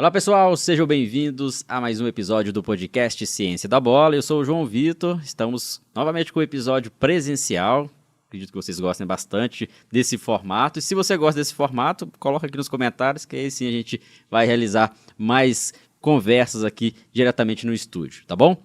Olá pessoal, sejam bem-vindos a mais um episódio do podcast Ciência da Bola. Eu sou o João Vitor, estamos novamente com o episódio presencial. Acredito que vocês gostem bastante desse formato. E se você gosta desse formato, coloca aqui nos comentários que aí sim a gente vai realizar mais conversas aqui diretamente no estúdio, tá bom?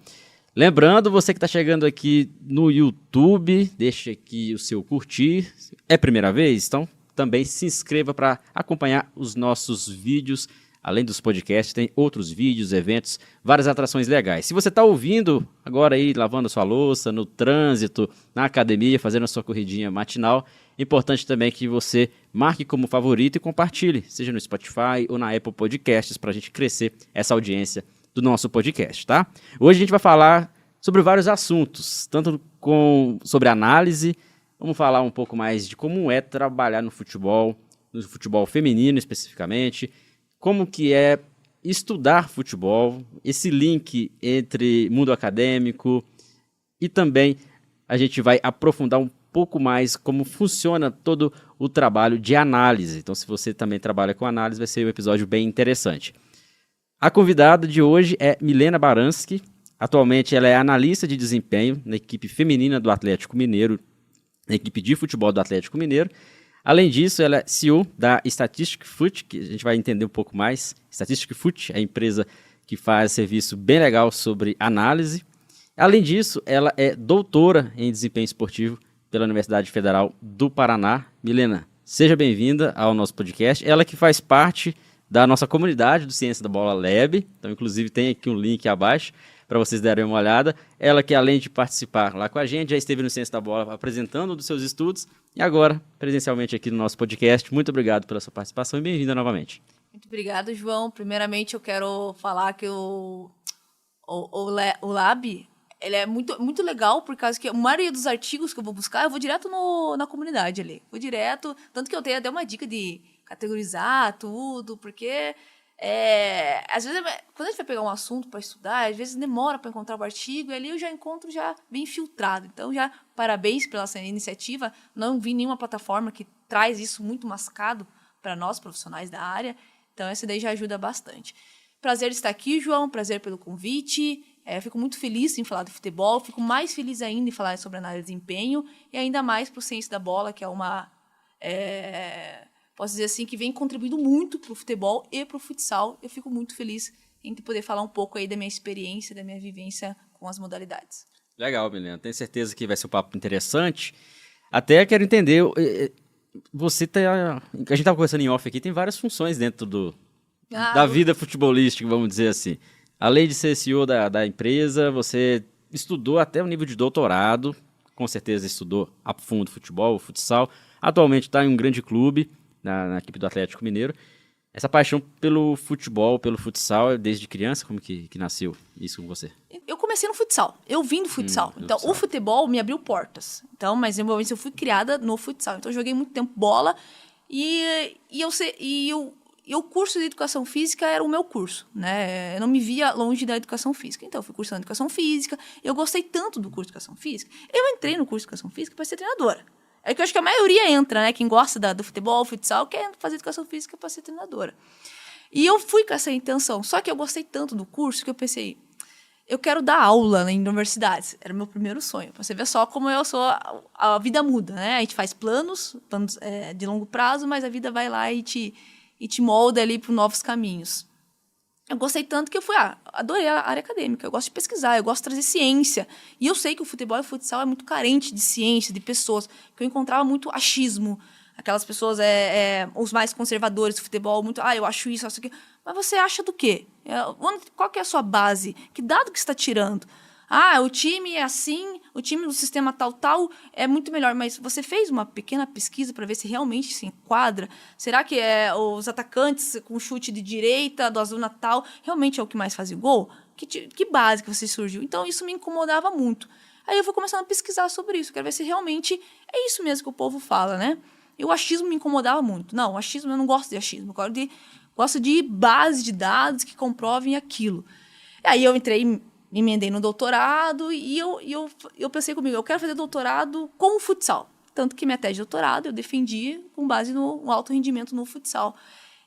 Lembrando, você que está chegando aqui no YouTube, deixa aqui o seu curtir. É a primeira vez? Então também se inscreva para acompanhar os nossos vídeos. Além dos podcasts, tem outros vídeos, eventos, várias atrações legais. Se você está ouvindo agora aí, lavando a sua louça, no trânsito, na academia, fazendo a sua corridinha matinal, é importante também que você marque como favorito e compartilhe, seja no Spotify ou na Apple Podcasts, para a gente crescer essa audiência do nosso podcast, tá? Hoje a gente vai falar sobre vários assuntos, tanto sobre análise, vamos falar um pouco mais de como é trabalhar no futebol feminino especificamente, como que é estudar futebol, esse link entre mundo acadêmico e também a gente vai aprofundar um pouco mais como funciona todo o trabalho de análise. Então, se você também trabalha com análise, vai ser um episódio bem interessante. A convidada de hoje é Milena Baranski. Atualmente ela é analista de desempenho na equipe feminina do Atlético Mineiro, na equipe de futebol do Atlético Mineiro. Além disso, ela é CEO da Statistic Foot, que a gente vai entender um pouco mais. Statistic Foot é a empresa que faz serviço bem legal sobre análise. Além disso, ela é doutora em desempenho esportivo pela Universidade Federal do Paraná. Milena, seja bem-vinda ao nosso podcast. Ela que faz parte da nossa comunidade do Ciência da Bola Lab. Então, inclusive, tem aqui um link abaixo para vocês darem uma olhada. Ela que, além de participar lá com a gente, já esteve no Ciência da Bola apresentando um dos seus estudos e agora, presencialmente aqui no nosso podcast. Muito obrigado pela sua participação e bem-vinda novamente. Muito obrigada, João. Primeiramente, eu quero falar que o Lab ele é muito legal, por causa que a maioria dos artigos que eu vou buscar, eu vou direto na comunidade ali. Vou direto, tanto que eu tenho até uma dica de categorizar tudo, porque às vezes, quando a gente vai pegar um assunto para estudar, às vezes demora para encontrar o artigo, e ali eu já encontro já bem filtrado. Então, já parabéns pela essa iniciativa. Não vi nenhuma plataforma que traz isso muito mascado para nós, profissionais da área. Então, essa daí já ajuda bastante. Prazer estar aqui, João. Prazer pelo convite. Fico muito feliz em falar de futebol. Fico mais feliz ainda em falar sobre análise de desempenho. E ainda mais para o Ciência da Bola, que é uma... posso dizer assim, que vem contribuindo muito para o futebol e para o futsal. Eu fico muito feliz em poder falar um pouco aí da minha experiência, da minha vivência com as modalidades. Legal, Milena. Tenho certeza que vai ser um papo interessante. Até quero entender, você tá... A gente estava conversando em off aqui, tem várias funções dentro da vida futebolística, vamos dizer assim. Além de ser CEO da empresa, você estudou até o nível de doutorado, com certeza estudou a fundo futebol, futsal. Atualmente está em um grande clube, na equipe do Atlético Mineiro. Essa paixão pelo futebol, pelo futsal, desde criança, como que nasceu isso com você? Eu comecei no futsal, eu vim do futsal. Então, o futebol me abriu portas. Então, mas eu fui criada no futsal. Então, eu joguei muito tempo bola e o curso de educação física era o meu curso, né? Eu não me via longe da educação física. Então, eu fui cursando educação física. Eu gostei tanto do curso de educação física. Eu entrei no curso de educação física para ser treinadora. É que eu acho que a maioria entra, né? Quem gosta do futebol, futsal, quer fazer educação física para ser treinadora. E eu fui com essa intenção. Só que eu gostei tanto do curso que eu pensei, eu quero dar aula em universidades. Era o meu primeiro sonho. Você vê só como eu sou, a vida muda, né? A gente faz planos de longo prazo, mas a vida vai lá e te molda ali para novos caminhos. Eu gostei tanto que eu adorei a área acadêmica. Eu gosto de pesquisar, eu gosto de trazer ciência. E eu sei que o futebol e o futsal é muito carente de ciência, de pessoas. Que eu encontrava muito achismo. Aquelas pessoas, os mais conservadores do futebol, muito, eu acho isso, acho aquilo. Mas você acha do quê? Qual que é a sua base? Que dado que você está tirando? O time é assim, o time do sistema tal é muito melhor. Mas você fez uma pequena pesquisa para ver se realmente se enquadra? Será que os atacantes com chute de direita, do azul natal, realmente é o que mais faz gol? Que base que você surgiu? Então, isso me incomodava muito. Aí eu fui começando a pesquisar sobre isso. Quero ver se realmente é isso mesmo que o povo fala, né? E o achismo me incomodava muito. Não, o achismo, eu não gosto de achismo. Eu gosto de base de dados que comprovem aquilo. Aí eu entrei... me emendei no doutorado e eu pensei comigo, eu quero fazer doutorado com o futsal. Tanto que minha tese de doutorado eu defendi com base no alto rendimento no futsal.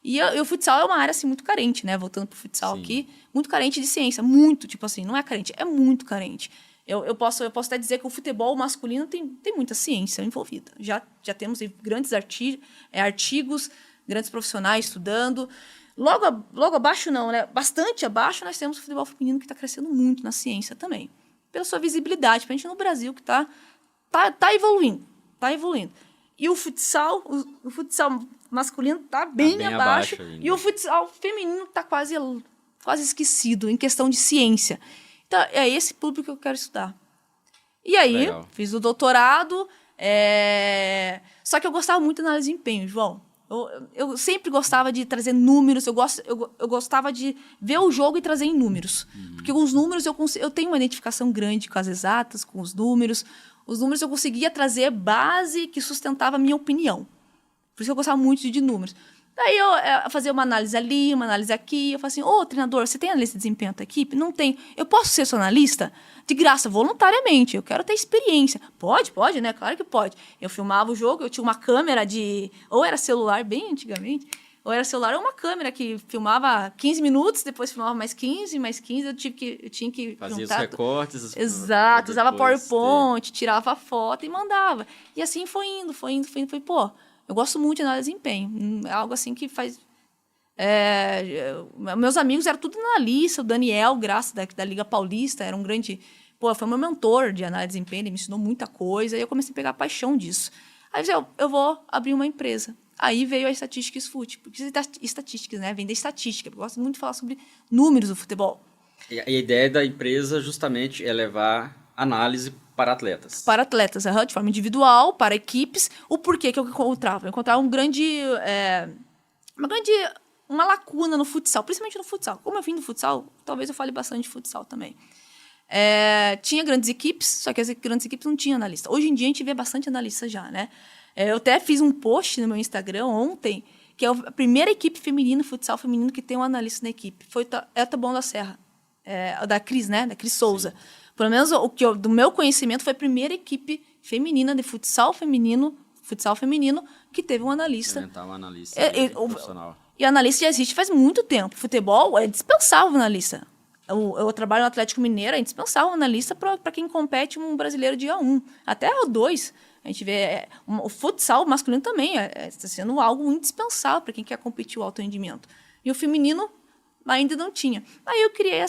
E o futsal é uma área, assim, muito carente, né? Voltando pro futsal Sim. aqui. Muito carente de ciência. Muito, tipo assim, não é carente, é muito carente. Eu posso até dizer que o futebol masculino tem muita ciência envolvida. Já temos grandes artigos, grandes profissionais estudando. Logo abaixo não, né? Bastante abaixo nós temos o futebol feminino que está crescendo muito na ciência também. Pela sua visibilidade, principalmente no Brasil, que está evoluindo. Está evoluindo. E o futsal masculino está bem abaixo. E o futsal feminino está quase esquecido em questão de ciência. Então, é esse público que eu quero estudar. E aí, Legal. fiz o doutorado. Só que eu gostava muito de análise de desempenho, João. Eu sempre gostava de trazer números, eu gostava de ver o jogo e trazer em números. Porque os números, eu tenho uma identificação grande com as exatas, com os números. Os números eu conseguia trazer base que sustentava a minha opinião. Por isso eu gostava muito de números. Daí eu fazia uma análise ali, uma análise aqui. Eu falei assim, treinador, você tem analista de desempenho da tua equipe? Não tem. Eu posso ser seu analista? De graça, voluntariamente. Eu quero ter experiência. Pode, né? Claro que pode. Eu filmava o jogo, eu tinha uma câmera ou era celular, bem antigamente, ou era celular, ou uma câmera que filmava 15 minutos, depois filmava mais 15, eu tinha que Fazia juntar... os recortes. Exato, usava PowerPoint, tirava foto e mandava. E assim foi indo. Eu gosto muito de análise de desempenho. É algo assim que faz... meus amigos eram tudo analista. O Daniel Graça, da Liga Paulista, era um grande... foi meu mentor de análise de desempenho. Ele me ensinou muita coisa. E eu comecei a pegar paixão disso. Aí eu vou abrir uma empresa. Aí veio a Statistics Foot. Porque estatísticas, né? Vem da estatística. Eu gosto muito de falar sobre números do futebol. E a ideia da empresa justamente é levar análise para atletas. Para atletas, de forma individual, para equipes. O porquê que eu encontrava? Eu encontrava uma lacuna no futsal, principalmente no futsal. Como eu vim do futsal, talvez eu fale bastante de futsal também. Tinha grandes equipes, só que as grandes equipes não tinham analista. Hoje em dia a gente vê bastante analista já, né? Eu até fiz um post no meu Instagram ontem, que é a primeira equipe feminina, futsal feminino, que tem um analista na equipe. Foi a Taboão da Serra, da Cris, né? Da Cris Souza. Sim. Pelo menos do meu conhecimento, foi a primeira equipe feminina de futsal feminino, que teve um analista. Inventar um analista profissional. E analista já existe faz muito tempo. Futebol é dispensável analista. Eu trabalho no Atlético Mineiro, é indispensável analista para quem compete um brasileiro dia 1. Até o 2. A gente vê o futsal masculino também está sendo algo indispensável para quem quer competir o alto rendimento. E o feminino ainda não tinha. Aí eu criei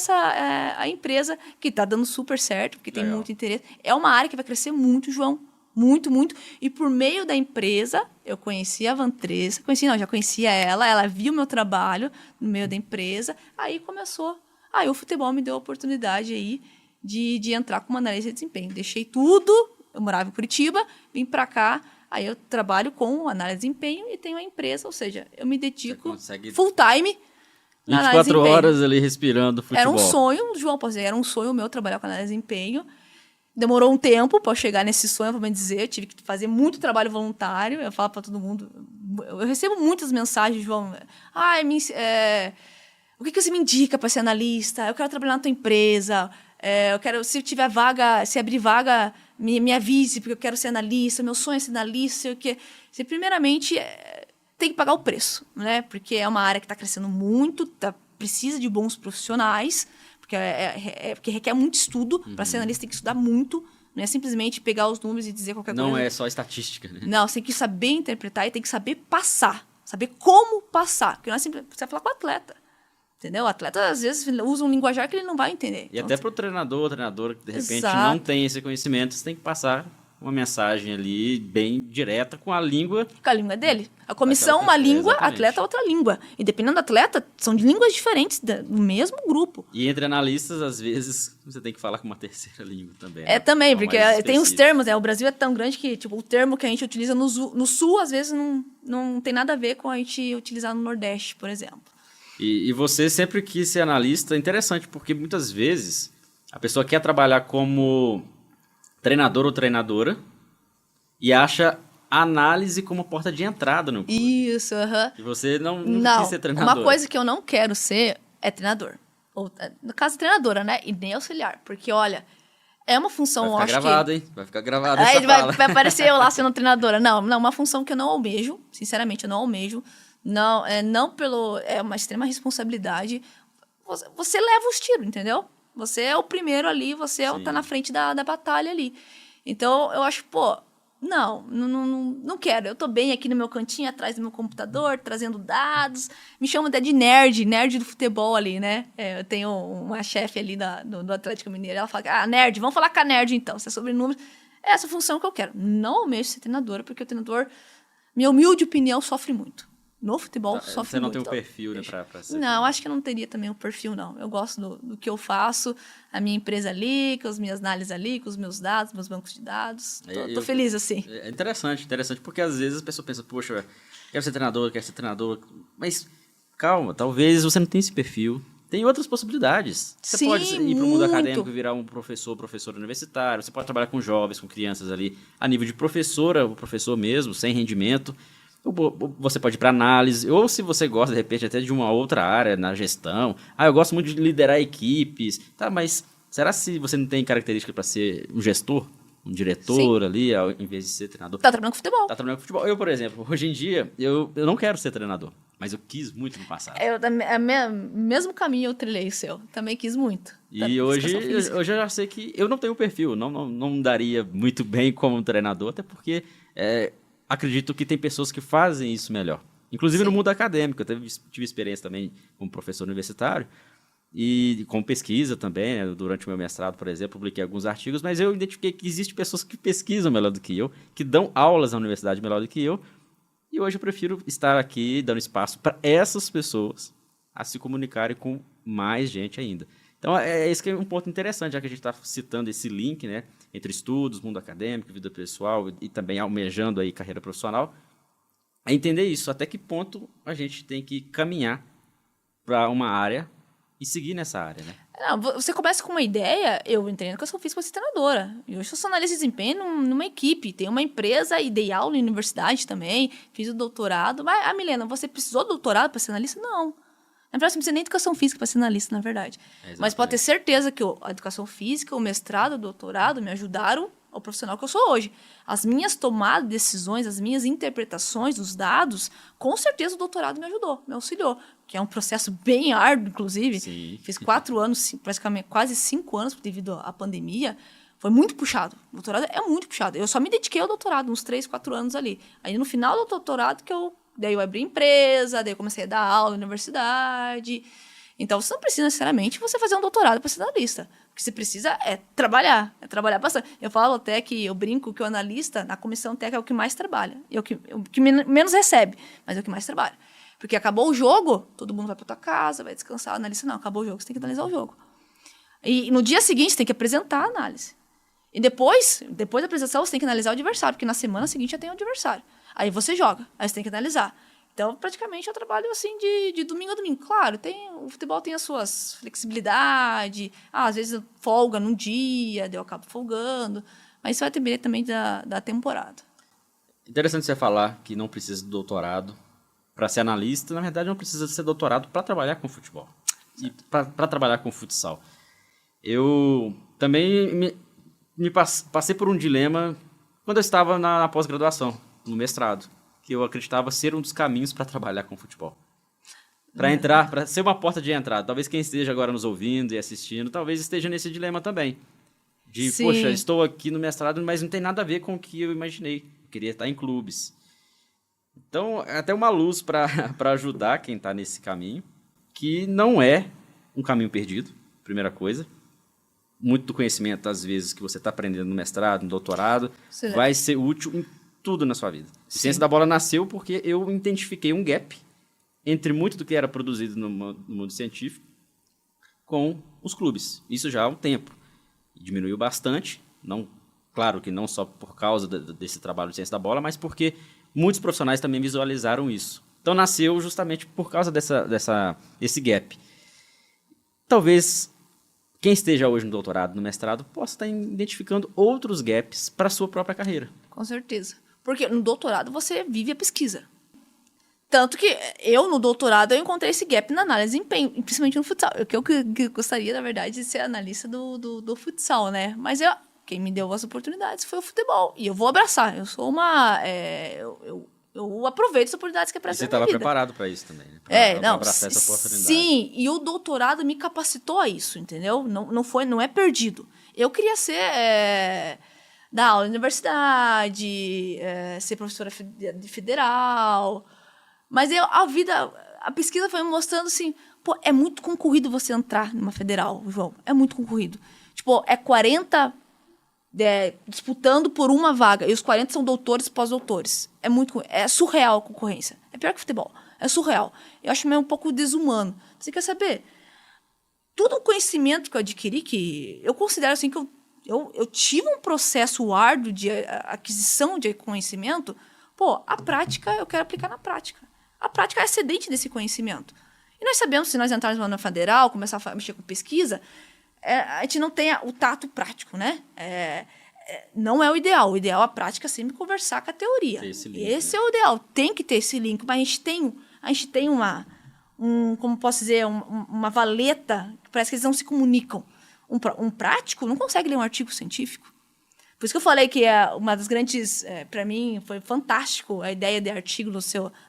a empresa, que está dando super certo, porque tem muito interesse. É uma área que vai crescer muito, João. Muito, muito. E por meio da empresa, eu conheci a Vantressa. Já conhecia ela viu meu trabalho no meio da empresa. Aí começou. Aí o futebol me deu a oportunidade aí de entrar como analista de desempenho. Deixei tudo, eu morava em Curitiba, vim para cá. Aí eu trabalho com análise de desempenho e tenho a empresa, ou seja, eu me dedico full time 24 horas ali respirando futebol. Era um sonho, João, posso dizer, era um sonho meu trabalhar com análise de desempenho. Demorou um tempo para chegar nesse sonho, vou dizer. Eu tive que fazer muito trabalho voluntário. Eu falo para todo mundo. Eu recebo muitas mensagens, João. O que você me indica para ser analista? Eu quero trabalhar na tua empresa. Eu quero, se tiver vaga, se abrir vaga, me avise, porque eu quero ser analista. Meu sonho é ser analista. Você, primeiramente, tem que pagar o preço, né? Porque é uma área que está crescendo muito, precisa de bons profissionais, porque requer muito estudo. Para ser analista tem que estudar muito, não é simplesmente pegar os números e dizer qualquer coisa. Não é só estatística, né? Não, você tem que saber interpretar e tem que saber passar, saber como passar. Porque não é simplesmente, você vai falar com o atleta. Entendeu? O atleta, às vezes, usa um linguajar que ele não vai entender. E então, até para o treinador ou treinadora que, de repente, não tem esse conhecimento, você tem que passar uma mensagem ali bem direta com a língua... Com a língua dele. A comissão, uma língua, atleta, outra língua. E dependendo do atleta, são de línguas diferentes do mesmo grupo. E entre analistas, às vezes, você tem que falar com uma terceira língua também. Também, porque tem os termos, né? O Brasil é tão grande que, tipo, o termo que a gente utiliza no Sul, às vezes, não tem nada a ver com a gente utilizar no Nordeste, por exemplo. E você sempre quis ser analista, é interessante, porque muitas vezes a pessoa quer trabalhar como treinador ou treinadora e acha a análise como porta de entrada no clube. Isso, aham. E você não quis ser treinador. Uma coisa que eu não quero ser é treinador. Ou, no caso, treinadora, né? E nem auxiliar. Porque, olha, é uma função... Vai ficar gravado, hein? Vai ficar gravado essa Aí fala. vai aparecer eu lá sendo treinadora. Não, uma função que eu não almejo. Sinceramente, eu não almejo. Não, é uma extrema responsabilidade. Você leva os tiros, entendeu? Você é o primeiro ali, você tá na frente da batalha ali. Então, eu acho, não quero. Eu tô bem aqui no meu cantinho, atrás do meu computador, trazendo dados. Me chamam até de nerd do futebol ali, né? Eu tenho uma chefe ali do Atlético Mineiro, ela fala, nerd, vamos falar com a nerd então, se é sobre números. É essa função que eu quero. Não almejo ser treinadora, porque o treinador, minha humilde opinião, sofre muito. No futebol, sofre muito. Você não tem o perfil, né, pra ser... Não, acho que eu não teria também o perfil, não. Eu gosto do que eu faço, a minha empresa ali, com as minhas análises ali, com os meus dados, meus bancos de dados. Tô feliz assim. É interessante, porque às vezes a pessoa pensa, poxa, quero ser treinador, mas calma, talvez você não tenha esse perfil. Tem outras possibilidades. Você pode ir para o mundo acadêmico e virar um professor universitário, você pode trabalhar com jovens, com crianças ali, a nível de professora, ou professor mesmo, sem rendimento. Você pode ir para análise, ou se você gosta, de repente, até de uma outra área, na gestão. Eu gosto muito de liderar equipes. Tá, mas será se você não tem característica para ser um gestor, um diretor ali, ao invés de ser treinador? Tá trabalhando com futebol. Tá trabalhando com futebol. Eu, por exemplo, hoje em dia, eu não quero ser treinador, mas eu quis muito no passado. Mesmo caminho eu trilhei o seu. Também quis muito. E hoje eu já sei que eu não tenho perfil, não daria muito bem como treinador, até porque... acredito que tem pessoas que fazem isso melhor. Inclusive no mundo acadêmico. Eu tive experiência também como professor universitário e com pesquisa também, né? Durante o meu mestrado, por exemplo, publiquei alguns artigos, mas eu identifiquei que existem pessoas que pesquisam melhor do que eu, que dão aulas na universidade melhor do que eu, e hoje eu prefiro estar aqui dando espaço para essas pessoas a se comunicarem com mais gente ainda. Então, esse que é um ponto interessante, já que a gente está citando esse link, né, entre estudos, mundo acadêmico, vida pessoal e também almejando aí carreira profissional, é entender isso, até que ponto a gente tem que caminhar para uma área e seguir nessa área, né? Não, você começa com uma ideia, eu entrei na educação física para ser treinadora. E hoje eu sou analista de desempenho numa equipe, tenho uma empresa e dei aula na universidade também, fiz o doutorado. Mas, Milena, você precisou do doutorado para ser analista? Não. Na verdade, você não precisa nem de educação física para ser analista, na verdade. Mas pode ter certeza que a educação física, o mestrado, o doutorado me ajudaram ao profissional que eu sou hoje. As minhas tomadas de decisões, as minhas interpretações dos dados, com certeza o doutorado me ajudou, me auxiliou. Que é um processo bem árduo, inclusive. Sim. Fiz 4 anos, praticamente quase 5 anos devido à pandemia. Foi muito puxado. O doutorado é muito puxado. Eu só me dediquei ao doutorado, uns 3, 4 anos ali. Aí no final do doutorado daí eu abri empresa, daí eu comecei a dar aula na universidade. Então, você não precisa necessariamente você fazer um doutorado para ser analista. O que você precisa é trabalhar bastante. Eu falo até que eu brinco que o analista, na comissão técnica, é o que mais trabalha. É o que menos recebe, mas é o que mais trabalha. Porque acabou o jogo, todo mundo vai para tua casa, vai descansar. O analista não, acabou o jogo, você tem que analisar o jogo. E no dia seguinte, você tem que apresentar a análise. E depois da apresentação, você tem que analisar o adversário, porque na semana seguinte já tem o adversário. Aí você joga, aí você tem que analisar. Então, praticamente, eu trabalho assim de domingo a domingo. Claro, o futebol tem as suas flexibilidades. Às vezes folga num dia, daí eu acabo folgando. Mas isso vai depender também da temporada. Interessante você falar que não precisa de doutorado para ser analista. Na verdade, não precisa ser doutorado para trabalhar com futebol. E para trabalhar com futsal. Eu também passei por um dilema quando eu estava na pós-graduação, no mestrado, que eu acreditava ser um dos caminhos para trabalhar com futebol. Para ser uma porta de entrada. Talvez quem esteja agora nos ouvindo e assistindo, talvez esteja nesse dilema também. Sim. Poxa, estou aqui no mestrado, mas não tem nada a ver com o que eu imaginei. Eu queria estar em clubes. Então, é até uma luz para ajudar quem está nesse caminho, que não é um caminho perdido, primeira coisa. Muito do conhecimento, às vezes, que você está aprendendo no mestrado, no doutorado, vai ser útil em tudo na sua vida. Sim. Ciência da Bola nasceu porque eu identifiquei um gap entre muito do que era produzido no mundo científico com os clubes. Isso já há um tempo. Diminuiu bastante, claro que não só por causa desse trabalho de Ciência da Bola, mas porque muitos profissionais também visualizaram isso. Então nasceu justamente por causa desse gap. Talvez quem esteja hoje no doutorado, no mestrado, possa estar identificando outros gaps para a sua própria carreira. Com certeza. Porque no doutorado você vive a pesquisa. Tanto que eu, no doutorado, eu encontrei esse gap na análise de desempenho, principalmente no futsal. Eu gostaria, na verdade, de ser analista do futsal, né? Mas quem me deu as oportunidades foi o futebol. E eu vou abraçar. Eu sou eu aproveito as oportunidades que aparecem na vida. E você estava preparado para isso também, né? Pra abraçar essa oportunidade. Sim, e o doutorado me capacitou a isso, entendeu? Não é perdido. Eu queria dar aula na universidade, ser professora de federal, mas a pesquisa foi me mostrando assim, pô, é muito concorrido você entrar numa federal, João, é muito concorrido. Tipo, 40 disputando por uma vaga, e os 40 são doutores e pós-doutores. É surreal a concorrência. É pior que futebol. É surreal. Eu acho meio um pouco desumano. Você quer saber? Todo o conhecimento que eu adquiri, que eu considero assim que eu tive um processo árduo de aquisição de conhecimento, pô, a prática eu quero aplicar na prática. A prática é excedente desse conhecimento. E nós sabemos, se nós entrarmos na federal, começar a mexer com pesquisa, a gente não tem o tato prático, né? Não é o ideal. O ideal é a prática sempre conversar com a teoria. Esse é o ideal. Tem que ter esse link. Mas a gente tem como posso dizer, uma valeta que parece que eles não se comunicam. Um prático não consegue ler um artigo científico. Por isso que eu falei que uma das grandes... para mim, foi fantástico a ideia de artigo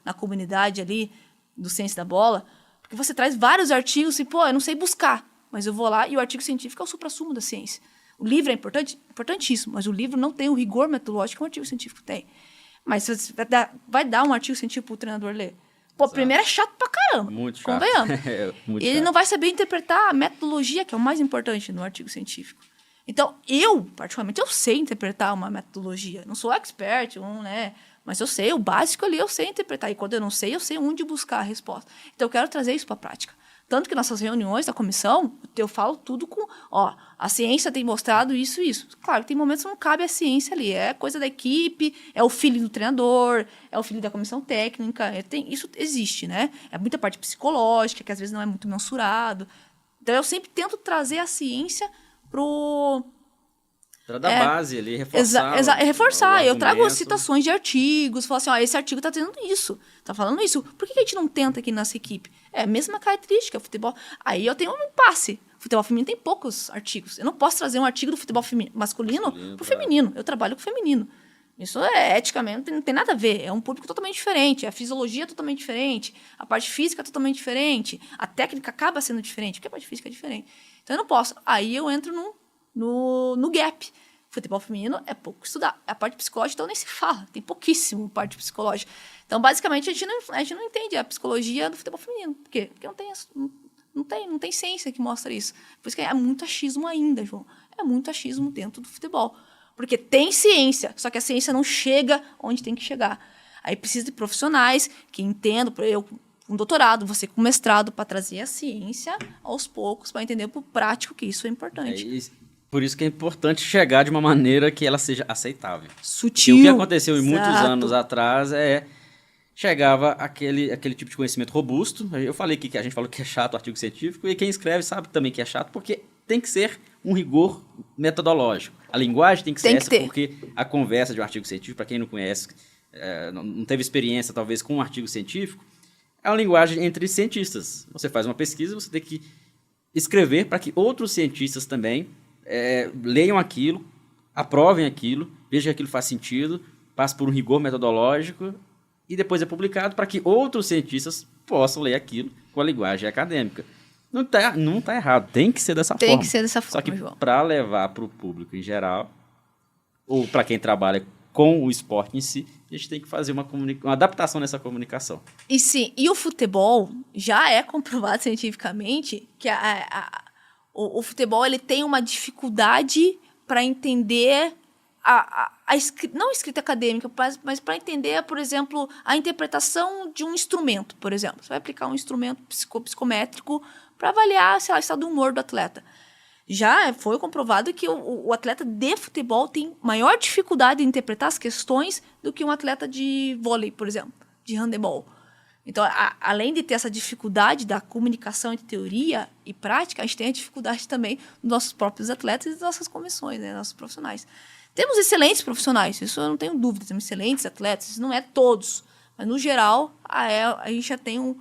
na comunidade ali, do Ciência da Bola, porque você traz vários artigos e, pô, eu não sei buscar. Mas eu vou lá e o artigo científico é o suprassumo da ciência. O livro é importantíssimo, mas o livro não tem o rigor metodológico que um artigo científico tem. Mas vai dar um artigo científico para o treinador ler. Pô, primeiro é chato pra caramba. Muito chato. Convenhamos. Ele não vai saber interpretar a metodologia, que é o mais importante no artigo científico. Então, particularmente, eu sei interpretar uma metodologia. Não sou expert, né? Mas eu sei, o básico ali eu sei interpretar. E quando eu não sei, eu sei onde buscar a resposta. Então, eu quero trazer isso para a prática. Tanto que nessas reuniões da comissão, eu falo tudo com... a ciência tem mostrado isso e isso. Claro que tem momentos que não cabe a ciência ali. É coisa da equipe, é o filho do treinador, é o filho da comissão técnica. Isso existe, né? É muita parte psicológica, que às vezes não é muito mensurado. Então, eu sempre tento trazer a ciência para dar base ali, reforçar. Reforçar. Eu trago citações de artigos, falo assim, esse artigo está tendo isso, está falando isso. Por que a gente não tenta aqui nessa equipe? É a mesma característica, futebol. Aí eu tenho um impasse. Futebol feminino tem poucos artigos. Eu não posso trazer um artigo do futebol masculino para o feminino. Eu trabalho com o feminino. Isso eticamente, não tem nada a ver. É um público totalmente diferente. A fisiologia é totalmente diferente. A parte física é totalmente diferente. A técnica acaba sendo diferente, porque a parte física é diferente. Então eu não posso. Aí eu entro no gap. Futebol feminino é pouco estudado. A parte psicológica, então, nem se fala. Tem pouquíssimo parte psicológica. Então, basicamente, a gente não entende a psicologia do futebol feminino. Por quê? Porque não tem ciência que mostra isso. Por isso que é muito achismo ainda, João. É muito achismo dentro do futebol. Porque tem ciência, só que a ciência não chega onde tem que chegar. Aí precisa de profissionais que entendam, eu com doutorado, você com mestrado, para trazer a ciência aos poucos, para entender para o prático que isso é importante. Por isso que é importante chegar de uma maneira que ela seja aceitável. Sutil. E o que aconteceu em muitos anos atrás chegava aquele tipo de conhecimento robusto. Eu falei que a gente falou que é chato o artigo científico, e quem escreve sabe também que é chato, porque tem que ser um rigor metodológico. A linguagem tem que ser essa, porque a conversa de um artigo científico, para quem não conhece, não teve experiência talvez com um artigo científico, é uma linguagem entre cientistas. Você faz uma pesquisa, você tem que escrever para que outros cientistas também leiam aquilo, aprovem aquilo, vejam que aquilo faz sentido, passe por um rigor metodológico e depois é publicado para que outros cientistas possam ler aquilo com a linguagem acadêmica. Não tá errado, tem que ser dessa forma. Tem que ser dessa forma, Só que João. Para levar para o público em geral, ou para quem trabalha com o esporte em si, a gente tem que fazer uma adaptação nessa comunicação. E sim, e o futebol já é comprovado cientificamente que o futebol ele tem uma dificuldade para entender não a escrita acadêmica, mas para entender, por exemplo, a interpretação de um instrumento, por exemplo. Você vai aplicar um instrumento psicométrico para avaliar, sei lá, o estado do humor do atleta. Já foi comprovado que o atleta de futebol tem maior dificuldade em interpretar as questões do que um atleta de vôlei, por exemplo, de handebol. Então, além de ter essa dificuldade da comunicação entre teoria e prática, a gente tem a dificuldade também dos nossos próprios atletas e das nossas comissões, né, nossos profissionais. Temos excelentes profissionais, isso eu não tenho dúvida, temos excelentes atletas, isso não é todos, mas no geral a gente já tem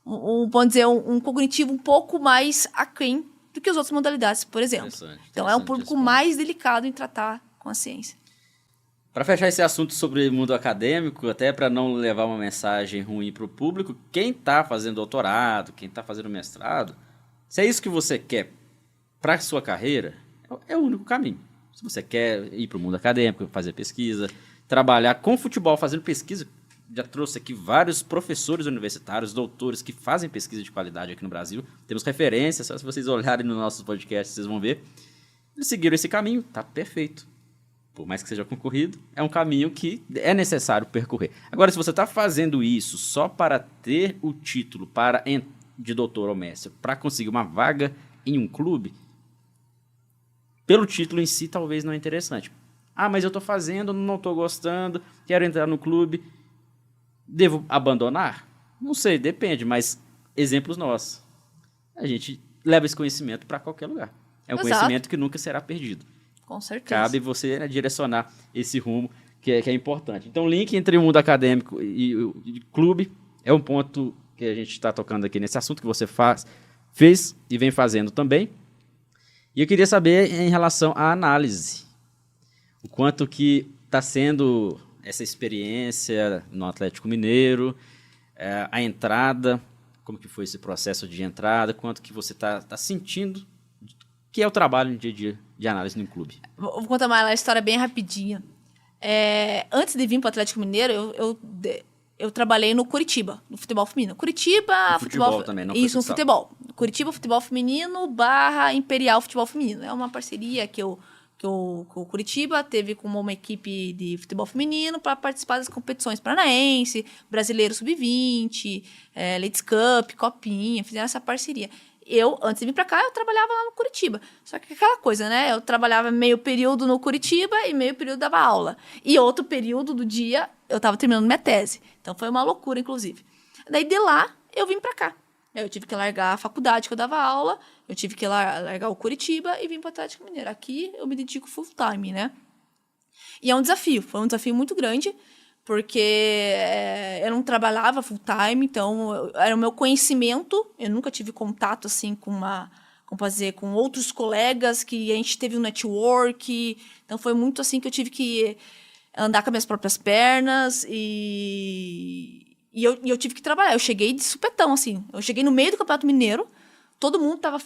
vamos dizer, um cognitivo um pouco mais aquém do que as outras modalidades, por exemplo. Então é um público mais delicado em tratar com a ciência. Para fechar esse assunto sobre o mundo acadêmico, até para não levar uma mensagem ruim para o público, quem está fazendo doutorado, quem está fazendo mestrado, se é isso que você quer para a sua carreira, é o único caminho. Se você quer ir para o mundo acadêmico, fazer pesquisa, trabalhar com futebol, fazendo pesquisa, já trouxe aqui vários professores universitários, doutores que fazem pesquisa de qualidade aqui no Brasil. Temos referências, só se vocês olharem no nosso podcast, vocês vão ver. Eles seguiram esse caminho, tá perfeito. Por mais que seja concorrido, é um caminho que é necessário percorrer. Agora, se você está fazendo isso só para ter o título de doutor ou mestre, para conseguir uma vaga em um clube, pelo título em si talvez não é interessante. Ah, mas eu estou fazendo, não estou gostando, quero entrar no clube, devo abandonar? Não sei, depende, mas exemplos nossos. A gente leva esse conhecimento para qualquer lugar. É um conhecimento que nunca será perdido. Com certeza. Cabe você, né, direcionar esse rumo que é importante. Então, o link entre o mundo acadêmico e o clube é um ponto que a gente está tocando aqui nesse assunto que você fez e vem fazendo também. E eu queria saber em relação à análise. O quanto que está sendo essa experiência no Atlético Mineiro, a entrada, como que foi esse processo de entrada, quanto que você está eu que é o trabalho no dia a dia de análise no clube. Vou contar uma história bem rapidinha. Antes de vir para o Atlético Mineiro, eu trabalhei no Curitiba, no futebol feminino. Curitiba... futebol também, não isso, no futebol. Curitiba, futebol feminino / Imperial Futebol Feminino. É uma parceria que o Curitiba teve com uma equipe de futebol feminino para participar das competições paranaense, Brasileiro Sub-20, Ladies Cup, Copinha, fizeram essa parceria. Antes de vir para cá, eu trabalhava lá no Curitiba. Só que aquela coisa, né? Eu trabalhava meio período no Curitiba e meio período dava aula. E outro período do dia, eu estava terminando minha tese. Então, foi uma loucura, inclusive. Daí, de lá, eu vim para cá. Eu tive que largar a faculdade que eu dava aula, eu tive que largar o Curitiba e vim para o Atlético Mineiro. Aqui, eu me dedico full time, né? E é um desafio. Foi um desafio muito grande, porque eu não trabalhava full time, então era o meu conhecimento. Eu nunca tive contato assim com outros colegas, que a gente teve um network. Então foi muito assim que eu tive que andar com as minhas próprias pernas e eu tive que trabalhar. Eu cheguei de supetão, assim. Eu cheguei no meio do Campeonato Mineiro. Todo mundo estava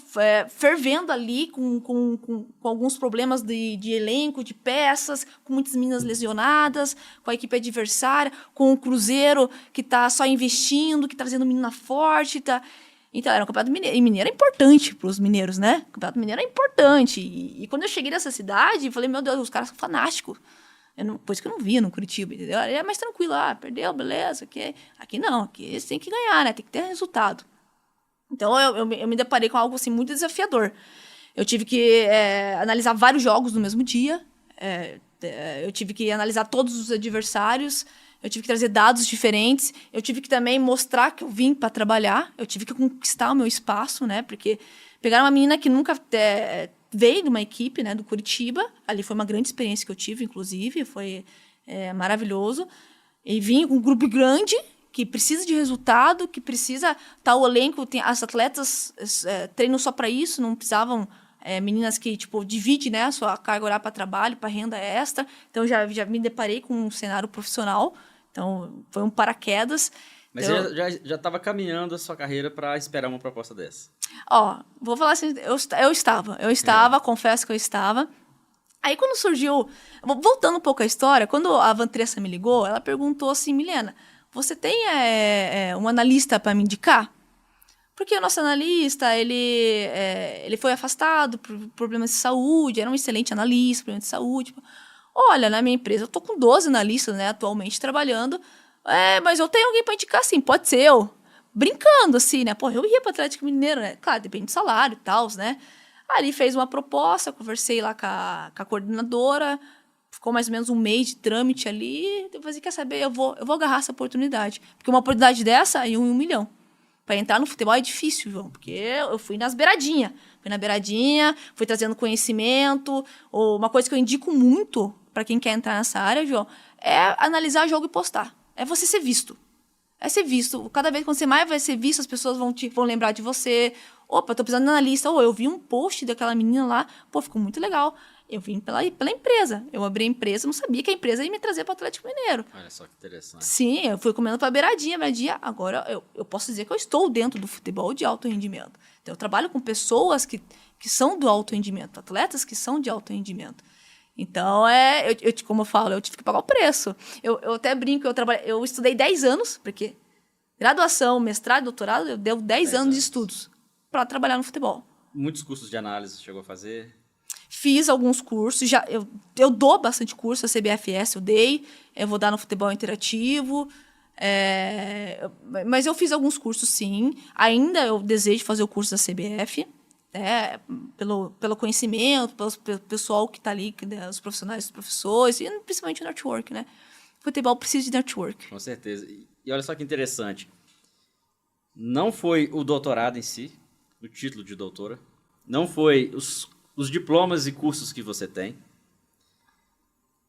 fervendo ali com alguns problemas de elenco, de peças, com muitas meninas lesionadas, com a equipe adversária, com o Cruzeiro que está só investindo, que está trazendo menina forte. Então, era um campeonato mineiro. E mineiro é importante para os mineiros, né? O campeonato mineiro é importante. E quando eu cheguei nessa cidade, eu falei, meu Deus, os caras são fanáticos. Coisa que eu não via no Curitiba, entendeu? É mais tranquilo, perdeu, beleza. Aqui não, aqui eles têm que ganhar, né? Tem que ter resultado. Então, eu me deparei com algo assim, muito desafiador. Eu tive que analisar vários jogos no mesmo dia. Eu tive que analisar todos os adversários. Eu tive que trazer dados diferentes. Eu tive que também mostrar que eu vim para trabalhar. Eu tive que conquistar o meu espaço, né? Porque pegaram uma menina que nunca veio de uma equipe, né, do Curitiba. Ali foi uma grande experiência que eu tive, inclusive. Foi maravilhoso. E vim com um grupo grande, que precisa de resultado, que precisa o elenco, as atletas treinam só para isso, não precisavam meninas que dividem, né, a sua carga horária para trabalho, para renda extra. Então já me deparei com um cenário profissional. Então foi um paraquedas. Mas então, você já estava caminhando a sua carreira para esperar uma proposta dessa? Vou falar assim, eu estava, confesso que eu estava. Aí quando surgiu, voltando um pouco à história, quando a Vantressa me ligou, ela perguntou assim, Milena, você tem um analista para me indicar? Porque o nosso analista, ele foi afastado por problemas de saúde, era um excelente analista, problemas de saúde. Olha, na minha empresa, eu tô com 12 analistas, né, atualmente trabalhando, mas eu tenho alguém para indicar, sim, pode ser eu. Brincando, assim, né? Eu ia para o Atlético Mineiro, né? Claro, depende do salário e tal, né? Ali fez uma proposta, conversei lá com a coordenadora, ficou mais ou menos um mês de trâmite ali. Eu falei, quer saber? Eu vou agarrar essa oportunidade. Porque uma oportunidade dessa é 1 milhão. Para entrar no futebol é difícil, João, porque eu fui nas beiradinhas. Fui na beiradinha, fui trazendo conhecimento. Uma coisa que eu indico muito para quem quer entrar nessa área, João, é analisar jogo e postar. É você ser visto. É ser visto. Cada vez que você mais vai ser visto, as pessoas vão lembrar de você. Opa, tô precisando de analista. Eu vi um post daquela menina lá. Ficou muito legal. Eu vim pela empresa. Eu abri a empresa, não sabia que a empresa ia me trazer para o Atlético Mineiro. Olha só que interessante. Sim, eu fui comendo para beiradinha. Agora eu posso dizer que eu estou dentro do futebol de alto rendimento. Então, eu trabalho com pessoas que são do alto rendimento, atletas que são de alto rendimento. Então, como eu falo, eu tive que pagar o preço. Eu até brinco, eu estudei 10 anos, porque graduação, mestrado, doutorado, eu deu 10 anos de estudos para trabalhar no futebol. Muitos cursos de análise você chegou a fazer? Fiz alguns cursos, eu dou bastante curso, a CBFS eu dei, eu vou dar no futebol interativo, mas eu fiz alguns cursos sim, ainda eu desejo fazer o curso da CBF, pelo conhecimento, pelo pessoal que está ali, os profissionais, os professores, e principalmente o network, né? O futebol precisa de network. Com certeza. E olha só que interessante, não foi o doutorado em si, o título de doutora, não foi os diplomas e cursos que você tem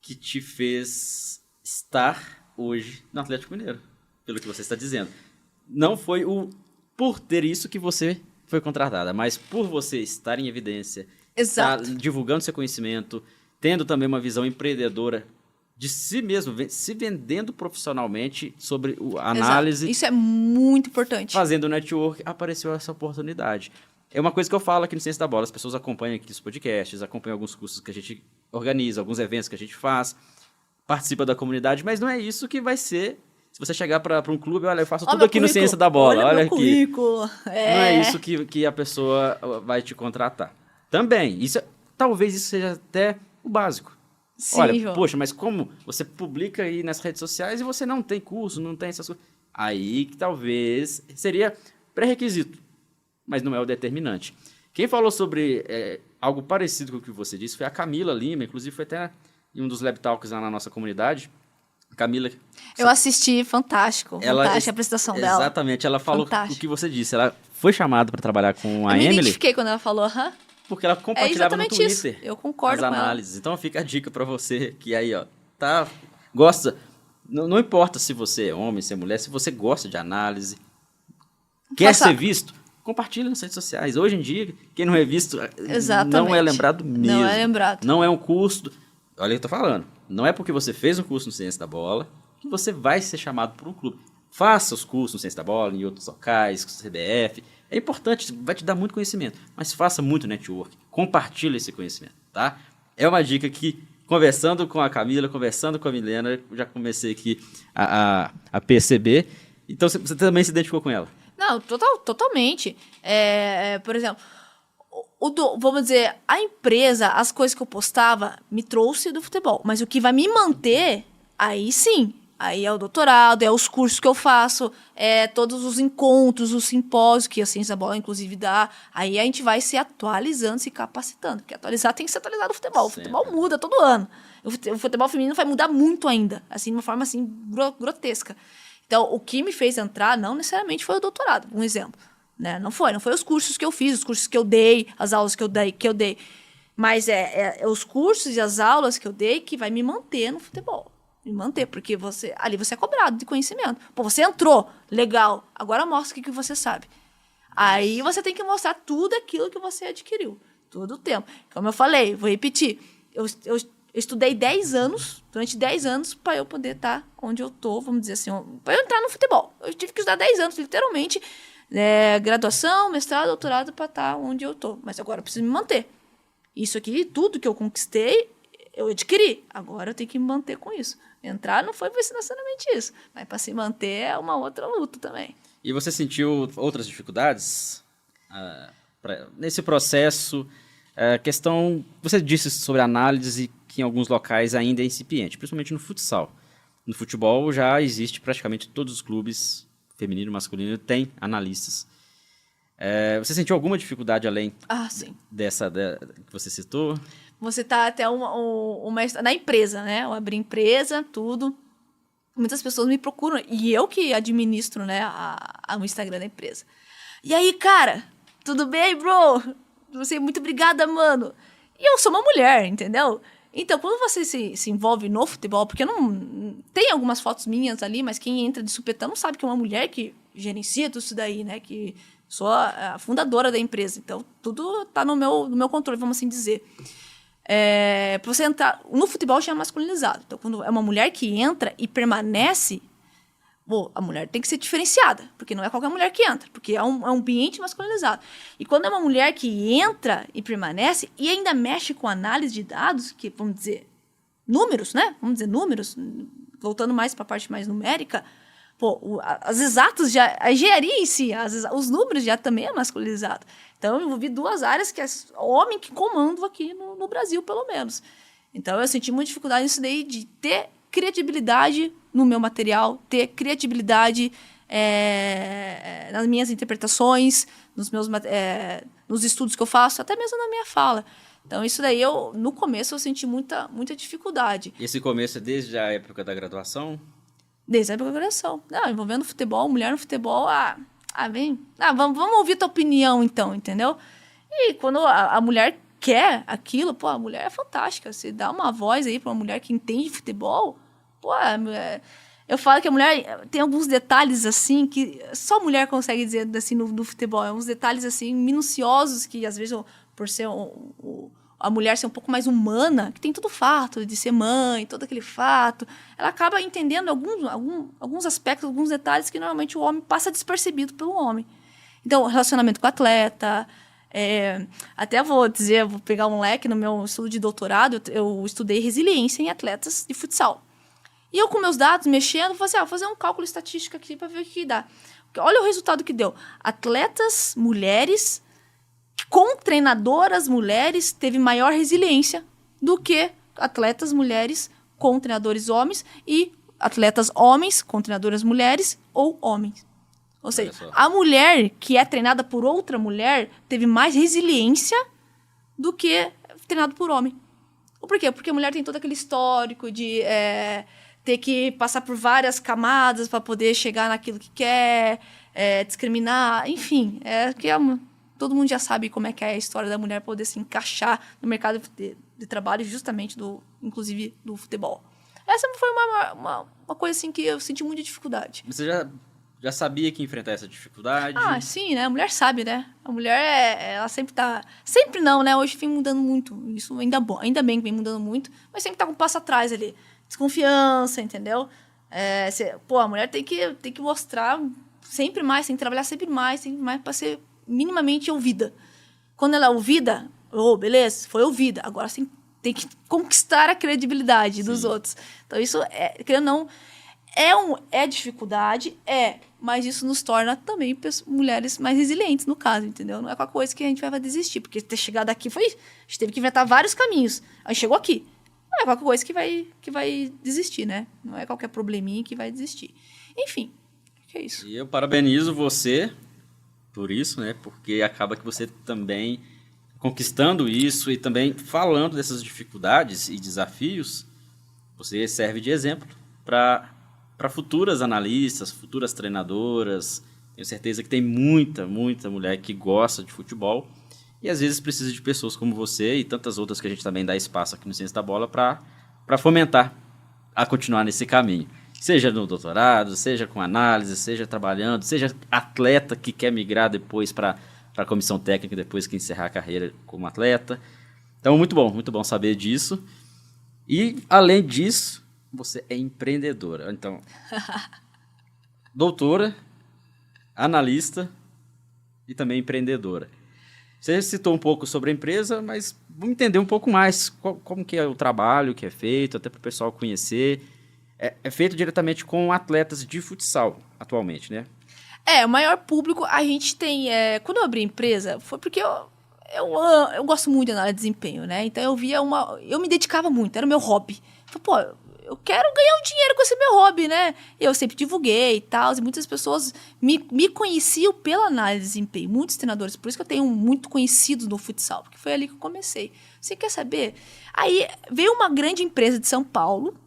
que te fez estar hoje no Atlético Mineiro, pelo que você está dizendo. Não foi por ter isso que você foi contratada, mas por você estar em evidência, estar divulgando seu conhecimento, tendo também uma visão empreendedora de si mesmo, se vendendo profissionalmente sobre a análise. Exato. Isso é muito importante. Fazendo network, apareceu essa oportunidade. É uma coisa que eu falo aqui no Ciência da Bola, as pessoas acompanham aqui os podcasts, acompanham alguns cursos que a gente organiza, alguns eventos que a gente faz, participa da comunidade, mas não é isso que vai ser. Se você chegar para um clube, olha, eu faço tudo aqui no Ciência da Bola, olha aqui. Currículo. Não é isso que a pessoa vai te contratar. Também, talvez isso seja até o básico. Sim, olha, João. Poxa, mas como você publica aí nas redes sociais e você não tem curso, não tem essas coisas, aí que talvez seria pré-requisito, mas não é o determinante. Quem falou sobre algo parecido com o que você disse foi a Camila Lima, inclusive foi até em um dos Lab Talks lá na nossa comunidade. Camila... Eu assisti, fantástica a apresentação dela. Exatamente, ela falou o que você disse. Ela foi chamada para trabalhar com a Emily. Eu me identifiquei quando ela falou, porque ela compartilhava no Twitter isso. Eu concordo as análises. Com ela. Então fica a dica para você que aí, ó, gosta, não importa se você é homem, se é mulher, se você gosta de análise, quer ser visto, compartilha nas redes sociais. Hoje em dia, quem não é visto não é lembrado mesmo. Não é lembrado. Não é um curso. Olha o que eu tô falando. Não é porque você fez um curso no Ciência da Bola que você vai ser chamado por um clube. Faça os cursos no Ciência da Bola, em outros locais, com o CBF. É importante, vai te dar muito conhecimento. Mas faça muito network. Compartilhe esse conhecimento, tá? É uma dica que, conversando com a Camila, conversando com a Milena, eu já comecei aqui a perceber. Então, você também se identificou com ela? Não, totalmente. Por exemplo, vamos dizer, a empresa, as coisas que eu postava, me trouxe do futebol. Mas o que vai me manter, aí sim. Aí é o doutorado, é os cursos que eu faço, todos os encontros, os simpósios que a Ciência da Bola, inclusive, dá. Aí a gente vai se atualizando, se capacitando. Porque atualizar tem que ser atualizado no futebol. Sempre. O futebol muda todo ano. O futebol feminino vai mudar muito ainda. Assim, de uma forma assim, grotesca. Então, o que me fez entrar não necessariamente foi o doutorado, um exemplo. Né? Não foi os cursos que eu fiz, os cursos que eu dei, as aulas que eu dei. Mas os cursos e as aulas que eu dei que vai me manter no futebol. Me manter, porque ali você é cobrado de conhecimento. Pô, você entrou, legal, agora mostra o que você sabe. Aí você tem que mostrar tudo aquilo que você adquiriu, todo o tempo. Como eu falei, vou repetir, eu estudei 10 anos, durante 10 anos, para eu poder estar onde eu tô, vamos dizer assim, para eu entrar no futebol. Eu tive que estudar 10 anos, literalmente, graduação, mestrado, doutorado, para estar onde eu tô. Mas agora eu preciso me manter. Isso aqui, tudo que eu conquistei, eu adquiri. Agora eu tenho que me manter com isso. Entrar não foi necessariamente isso, mas para se manter é uma outra luta também. E você sentiu outras dificuldades nesse processo? Questão, você disse sobre análise que em alguns locais ainda é incipiente, principalmente no futsal. No futebol já existe praticamente todos os clubes, feminino e masculino, tem analistas. Você sentiu alguma dificuldade além sim. dessa que você citou? Você está até na empresa, né? Eu abri empresa, tudo. Muitas pessoas me procuram. E eu que administro, né, o Instagram da empresa. E aí, cara, tudo bem, bro? Você, muito obrigada, mano. E eu sou uma mulher, entendeu? Então, quando você se envolve no futebol, porque não tem algumas fotos minhas ali, mas quem entra de supetão não sabe que é uma mulher que gerencia tudo isso daí, né? Que sou a fundadora da empresa. Então, tudo tá no meu controle, vamos assim dizer. Pra você entrar... No futebol já é masculinizado. Então, quando é uma mulher que entra e permanece, a mulher tem que ser diferenciada, porque não é qualquer mulher que entra, porque é um ambiente masculinizado. E quando é uma mulher que entra e permanece e ainda mexe com análise de dados, que, vamos dizer, números, né? Vamos dizer números, voltando mais para a parte mais numérica, as exatas, a engenharia em si, os números já também é masculinizado. Então, eu envolvi 2 áreas que é homem que comando aqui no Brasil, pelo menos. Então, eu senti muita dificuldade nisso daí de ter credibilidade no meu material, ter credibilidade nas minhas interpretações, nos estudos que eu faço, até mesmo na minha fala. Então, isso daí, no começo, eu senti muita dificuldade. E esse começo é desde a época da graduação? Desde a época da graduação. Não, envolvendo futebol, mulher no futebol, vamos ouvir tua opinião, então, entendeu? E quando a mulher quer aquilo, a mulher é fantástica. Você dá uma voz aí pra uma mulher que entende futebol, eu falo que a mulher tem alguns detalhes, assim, que só mulher consegue dizer, assim, no futebol. É uns detalhes, assim, minuciosos que, às vezes, por ser a mulher ser um pouco mais humana, que tem todo o fato de ser mãe, todo aquele fato, ela acaba entendendo alguns aspectos, alguns detalhes que, normalmente, o homem passa despercebido pelo homem. Então, relacionamento com o atleta... até vou pegar um leque no meu estudo de doutorado, eu estudei resiliência em atletas de futsal. E eu, com meus dados, mexendo, falei assim, vou fazer um cálculo estatístico aqui para ver o que dá. Olha o resultado que deu. Atletas mulheres, com treinadoras mulheres, teve maior resiliência do que atletas mulheres com treinadores homens e atletas homens com treinadoras mulheres ou homens. Ou seja, a mulher que é treinada por outra mulher teve mais resiliência do que treinado por homem. Por quê? Porque a mulher tem todo aquele histórico de ter que passar por várias camadas para poder chegar naquilo que quer, discriminar, enfim. Todo mundo já sabe como é que é a história da mulher poder se encaixar no mercado de trabalho, justamente, inclusive, do futebol. Essa foi uma coisa assim, que eu senti muita dificuldade. Você já sabia que ia enfrentar essa dificuldade? Sim, né? A mulher sabe, né? A mulher, ela sempre tá... Sempre não, né? Hoje vem mudando muito. Isso ainda bem que vem mudando muito, mas sempre tá com um passo atrás ali. Desconfiança, entendeu? A mulher tem que mostrar sempre mais, tem que trabalhar sempre mais para ser minimamente ouvida. Quando ela é ouvida, beleza, foi ouvida. Agora você tem que conquistar a credibilidade dos outros. Então, isso, querendo ou não, é dificuldade, mas isso nos torna também mulheres mais resilientes, no caso, entendeu? Não é qualquer coisa que a gente vai desistir, porque ter chegado aqui a gente teve que inventar vários caminhos. Aí chegou aqui. Não é qualquer coisa que vai desistir, né? Não é qualquer probleminha que vai desistir. Enfim, é isso. E eu parabenizo você por isso, né? Porque acaba que você também, conquistando isso e também falando dessas dificuldades e desafios, você serve de exemplo para futuras analistas, futuras treinadoras. Tenho certeza que tem muita mulher que gosta de futebol e às vezes precisa de pessoas como você e tantas outras que a gente também dá espaço aqui no Ciência da Bola para fomentar a continuar nesse caminho. Seja no doutorado, seja com análise, seja trabalhando, seja atleta que quer migrar depois para a comissão técnica depois que encerrar a carreira como atleta. Então, muito bom saber disso. E, além disso, você é empreendedora. Então, doutora, analista e também empreendedora. Você citou um pouco sobre a empresa, mas vamos entender um pouco mais como que é o trabalho que é feito, até para o pessoal conhecer. É feito diretamente com atletas de futsal, atualmente, né? O maior público a gente tem... quando eu abri a empresa, foi porque eu gosto muito de análise de desempenho, né? Então, eu me dedicava muito, era o meu hobby. Falei, eu quero ganhar um dinheiro com esse meu hobby, né? Eu sempre divulguei e tal, e muitas pessoas me conheciam pela análise de desempenho, muitos treinadores, por isso que eu tenho muito conhecidos no futsal, porque foi ali que eu comecei. Você quer saber? Aí veio uma grande empresa de São Paulo,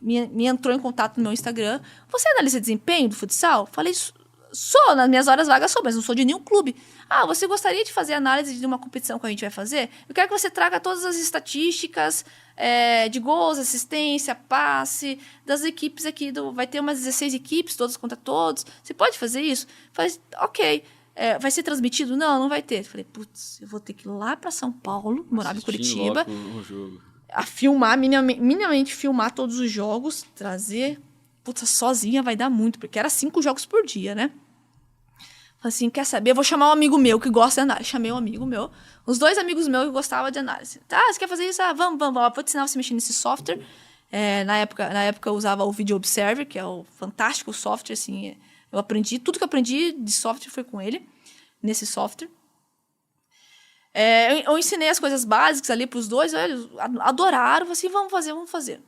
me entrou em contato no meu Instagram. Você é analista de desempenho do futsal? Falei, sou, nas minhas horas vagas sou, mas não sou de nenhum clube. Você gostaria de fazer análise de uma competição que a gente vai fazer? Eu quero que você traga todas as estatísticas de gols, assistência, passe, das equipes aqui. Vai ter umas 16 equipes, todas contra todos. Você pode fazer isso? Falei, ok. vai ser transmitido? Não, não vai ter. Eu falei, putz, eu vou ter que ir lá para São Paulo, morava em Curitiba, a filmar, minimamente filmar todos os jogos, trazer. Putz, sozinha vai dar muito, porque era 5 jogos por dia, né? Falei assim, quer saber? Eu vou chamar um amigo meu que gosta de análise. Chamei um amigo meu, os 2 amigos meus que gostavam de análise. Tá, você quer fazer isso? Ah, vamos. Vou te ensinar você a mexer nesse software. Na época eu usava o Video Observer, que é o fantástico software, assim. Eu aprendi, tudo que eu aprendi de software foi com ele, nesse software. Eu ensinei as coisas básicas ali para os 2, eles adoraram, falei assim, vamos fazer.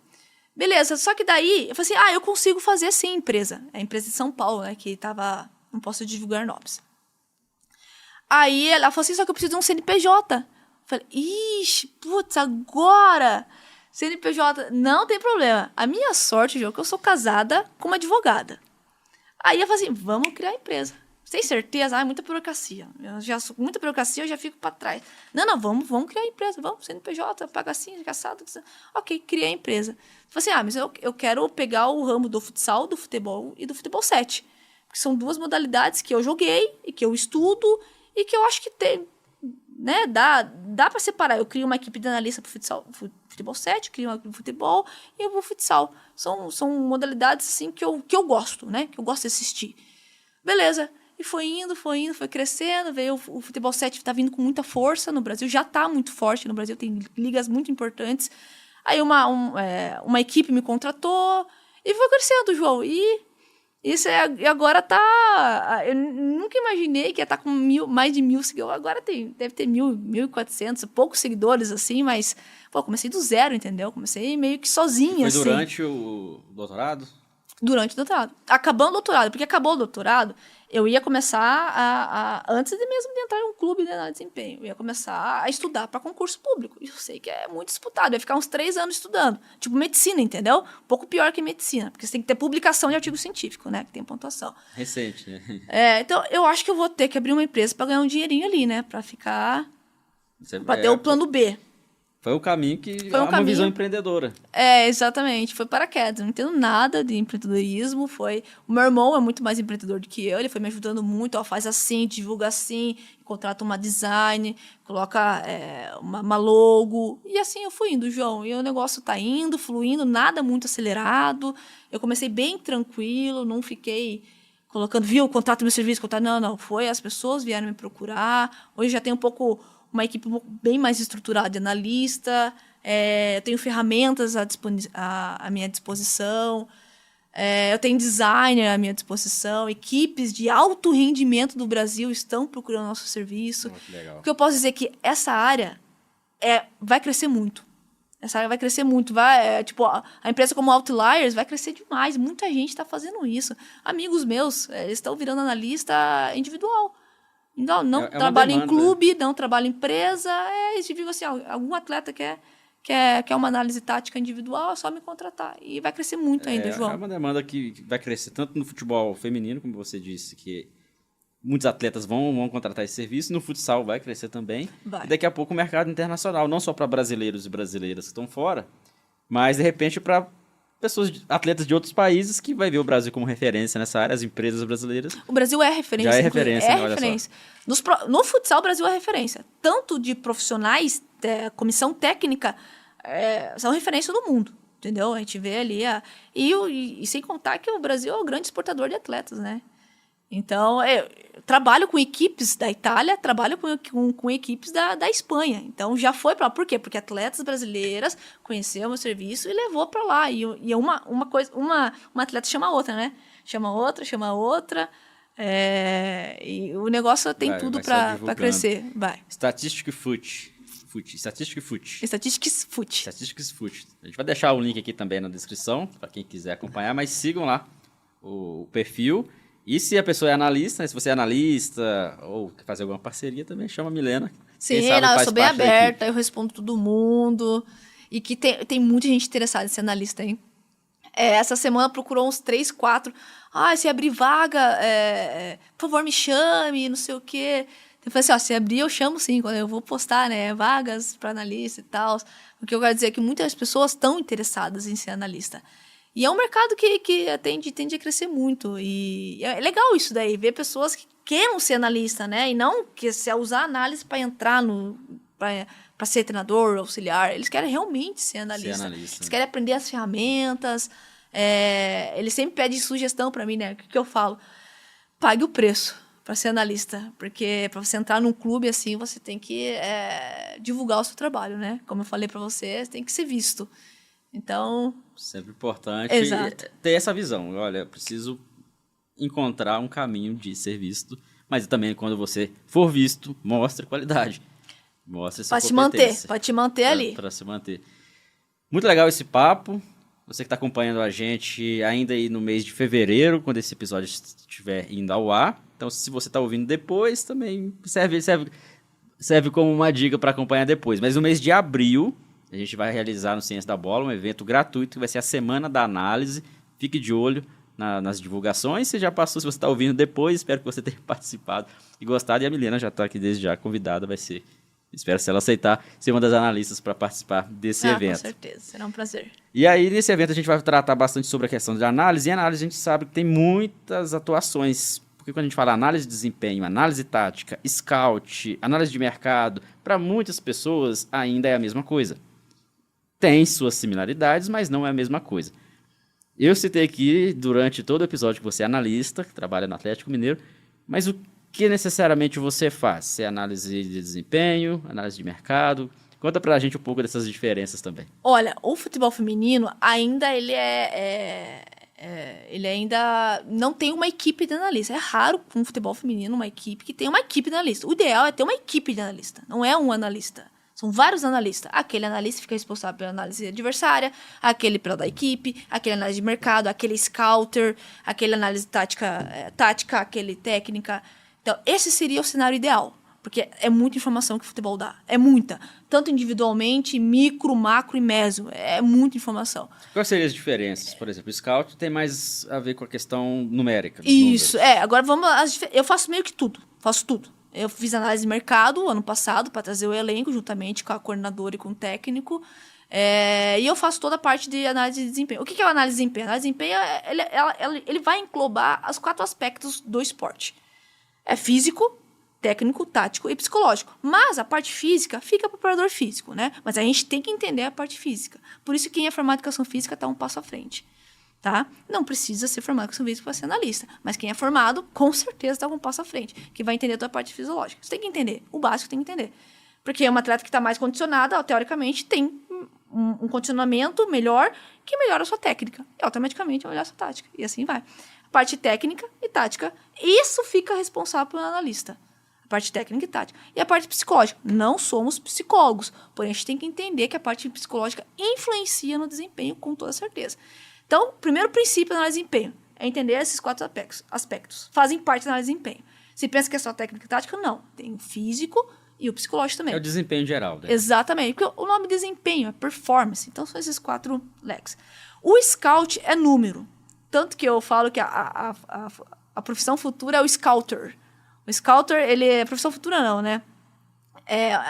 Beleza, só que daí, eu falei assim, eu consigo fazer sim a empresa. É a empresa de São Paulo, né, que tava, não posso divulgar nomes. Aí ela falou assim, só que eu preciso de um CNPJ. Eu falei, ixi, putz, agora... CNPJ, não tem problema. A minha sorte, João, é que eu sou casada com uma advogada. Aí eu falei assim, vamos criar a empresa. Sem certeza, muita burocracia. Muita burocracia, eu já fico para trás. Não, vamos criar a empresa. Vamos, CNPJ, paga assim, caçado. Ok, criei a empresa. Falei assim, mas eu quero pegar o ramo do futsal, do futebol e do futebol 7. Porque são 2 modalidades que eu joguei e que eu estudo e que eu acho que tem, né, dá para separar. Eu crio uma equipe de analista para futebol 7, crio uma futebol e o futsal. São modalidades assim que eu gosto, né? Que eu gosto de assistir. Beleza. E foi indo, foi crescendo. Veio o futebol 7 está vindo com muita força no Brasil. Já está muito forte no Brasil. Tem ligas muito importantes. Aí uma equipe me contratou e foi crescendo, João. E isso agora tá... Eu nunca imaginei que ia estar com mais de 1.000 seguidores. Agora deve ter 1.400, poucos seguidores, assim, mas... Pô, comecei do zero, entendeu? Comecei meio que sozinha, assim. Foi durante o doutorado? Durante o doutorado. Acabando o doutorado, porque acabou o doutorado, eu ia começar antes de mesmo de entrar em um clube de análise de desempenho, eu ia começar a estudar para concurso público. E eu sei que é muito disputado, eu ia ficar uns 3 anos estudando. Tipo medicina, entendeu? Um pouco pior que medicina, porque você tem que ter publicação de artigo científico, né? Que tem pontuação. Recente, né? Então, eu acho que eu vou ter que abrir uma empresa para ganhar um dinheirinho ali, né? Para ficar... Para ter o plano B. Foi o caminho que... uma visão empreendedora. Exatamente. Foi paraquedas. Eu não entendo nada de empreendedorismo. O meu irmão é muito mais empreendedor do que eu. Ele foi me ajudando muito. Faz assim, divulga assim, contrata uma design, coloca uma logo. E assim eu fui indo, João. E o negócio tá indo, fluindo, nada muito acelerado. Eu comecei bem tranquilo, não fiquei colocando, contrata meu serviço, Não. Foi, as pessoas vieram me procurar. Hoje já tem uma equipe bem mais estruturada de analista, eu tenho ferramentas à minha disposição, eu tenho designer à minha disposição, equipes de alto rendimento do Brasil estão procurando nosso serviço. Muito legal. O que eu posso dizer é que essa área vai crescer muito. Essa área vai crescer muito. A empresa como Outliers vai crescer demais. Muita gente está fazendo isso. Amigos meus, eles estão virando analista individual. Não trabalha em clube, não trabalha em empresa. Eles vivem assim, algum atleta quer uma análise tática individual, é só me contratar. E vai crescer muito ainda, João. É uma demanda que vai crescer tanto no futebol feminino, como você disse, que muitos atletas vão contratar esse serviço. No futsal vai crescer também. Vai. E daqui a pouco o mercado internacional, não só para brasileiros e brasileiras que estão fora, mas, de repente, para atletas de outros países que vai ver o Brasil como referência nessa área, as empresas brasileiras. O Brasil é referência. Já é referência, né? Referência. No futsal, o Brasil é referência. Tanto de profissionais, comissão técnica, são referência no mundo, entendeu? A gente vê ali. E sem contar que o Brasil é o grande exportador de atletas, né? Então, eu trabalho com equipes da Itália, trabalho com equipes da Espanha. Então, já foi para lá. Por quê? Porque atletas brasileiras conheceram o meu serviço e levou para lá. E uma atleta chama a outra, né? Chama outra. E o negócio tem tudo para crescer. Vai. Statistics Foot. A gente vai deixar o link aqui também na descrição, para quem quiser acompanhar, mas sigam lá o perfil. E se a pessoa é analista, né? Se você é analista ou quer fazer alguma parceria, também chama a Milena. Sim, eu sou bem aberta, eu respondo todo mundo. E que tem muita gente interessada em ser analista, hein? Essa semana procurou uns 3, 4. Se abrir vaga, por favor, me chame, não sei o quê. Eu falei assim, se abrir, eu chamo sim, quando eu vou postar, né? Vagas para analista e tal. O que eu quero dizer é que muitas pessoas estão interessadas em ser analista. E é um mercado que tende a crescer muito. E é legal isso daí, ver pessoas que queiram ser analista, né? E não que se usar análise para entrar para ser treinador, auxiliar. Eles querem realmente ser analista. Eles querem aprender as ferramentas. Eles sempre pedem sugestão para mim, né? O que eu falo? Pague o preço para ser analista. Porque para você entrar num clube assim, você tem que divulgar o seu trabalho, né? Como eu falei para você tem que ser visto. Então... Sempre importante ter essa visão. Olha, eu preciso encontrar um caminho de ser visto, mas também quando você for visto, mostre qualidade. Mostre essa competência. Pode te manter ali. Para se manter. Muito legal esse papo. Você que está acompanhando a gente ainda aí no mês de fevereiro, quando esse episódio estiver indo ao ar. Então, se você está ouvindo depois, também serve como uma dica para acompanhar depois. Mas no mês de abril... A gente vai realizar no Ciência da Bola um evento gratuito que vai ser a Semana da Análise. Fique de olho nas divulgações. Se já passou, se você está ouvindo depois, espero que você tenha participado e gostado. E a Milena já está aqui desde já convidada, espero se ela aceitar, ser uma das analistas para participar desse evento. Com certeza, será um prazer. E aí, nesse evento, a gente vai tratar bastante sobre a questão de análise. E análise, a gente sabe que tem muitas atuações. Porque quando a gente fala análise de desempenho, análise tática, scout, análise de mercado, para muitas pessoas ainda é a mesma coisa. Tem suas similaridades, mas não é a mesma coisa. Eu citei aqui, durante todo o episódio, que você é analista, que trabalha no Atlético Mineiro, mas o que necessariamente você faz? Você é análise de desempenho, análise de mercado? Conta pra gente um pouco dessas diferenças também. Olha, o futebol feminino ainda ele ainda não tem uma equipe de analista. É raro com o futebol feminino uma equipe que tenha uma equipe de analista. O ideal é ter uma equipe de analista, não é um analista. São vários analistas. Aquele analista fica responsável pela análise adversária, aquele pela da equipe, aquele análise de mercado, aquele scouter, aquele análise tática, aquele técnica. Então, esse seria o cenário ideal. Porque é muita informação que o futebol dá. É muita. Tanto individualmente, micro, macro e meso. É muita informação. Quais seriam as diferenças? Por exemplo, o scout tem mais a ver com a questão numérica. Isso. Agora vamos... Eu faço meio que tudo. Faço tudo. Eu fiz análise de mercado ano passado para trazer o elenco, juntamente com a coordenadora e com o técnico. E eu faço toda a parte de análise de desempenho. O que é a análise de desempenho? A análise de desempenho, ele vai englobar os 4 aspectos do esporte. É físico, técnico, tático e psicológico. Mas a parte física fica para o operador físico, né? Mas a gente tem que entender a parte física. Por isso, quem é formado em educação física está um passo à frente. Tá? Não precisa ser formado em educação física para ser analista. Mas quem é formado, com certeza está um passo à frente. Que vai entender a tua parte fisiológica. Você tem que entender. O básico tem que entender. Porque uma atleta que está mais condicionada, teoricamente, tem um condicionamento melhor que melhora a sua técnica. E automaticamente melhora a sua tática. E assim vai. A parte técnica e tática, isso fica responsável pelo analista. A parte técnica e tática. E a parte psicológica. Não somos psicólogos. Porém, a gente tem que entender que a parte psicológica influencia no desempenho com toda certeza. Então, o primeiro princípio da análise de desempenho é entender esses 4 aspectos. Fazem parte da análise de desempenho. Se pensa que é só técnica e tática, não. Tem o físico e o psicológico também. É o desempenho geral. Né? Exatamente. Porque o nome desempenho é performance. Então, são esses 4 leques. O scout é número. Tanto que eu falo que a profissão futura é o scouter. O scouter, ele é profissão futura não, né?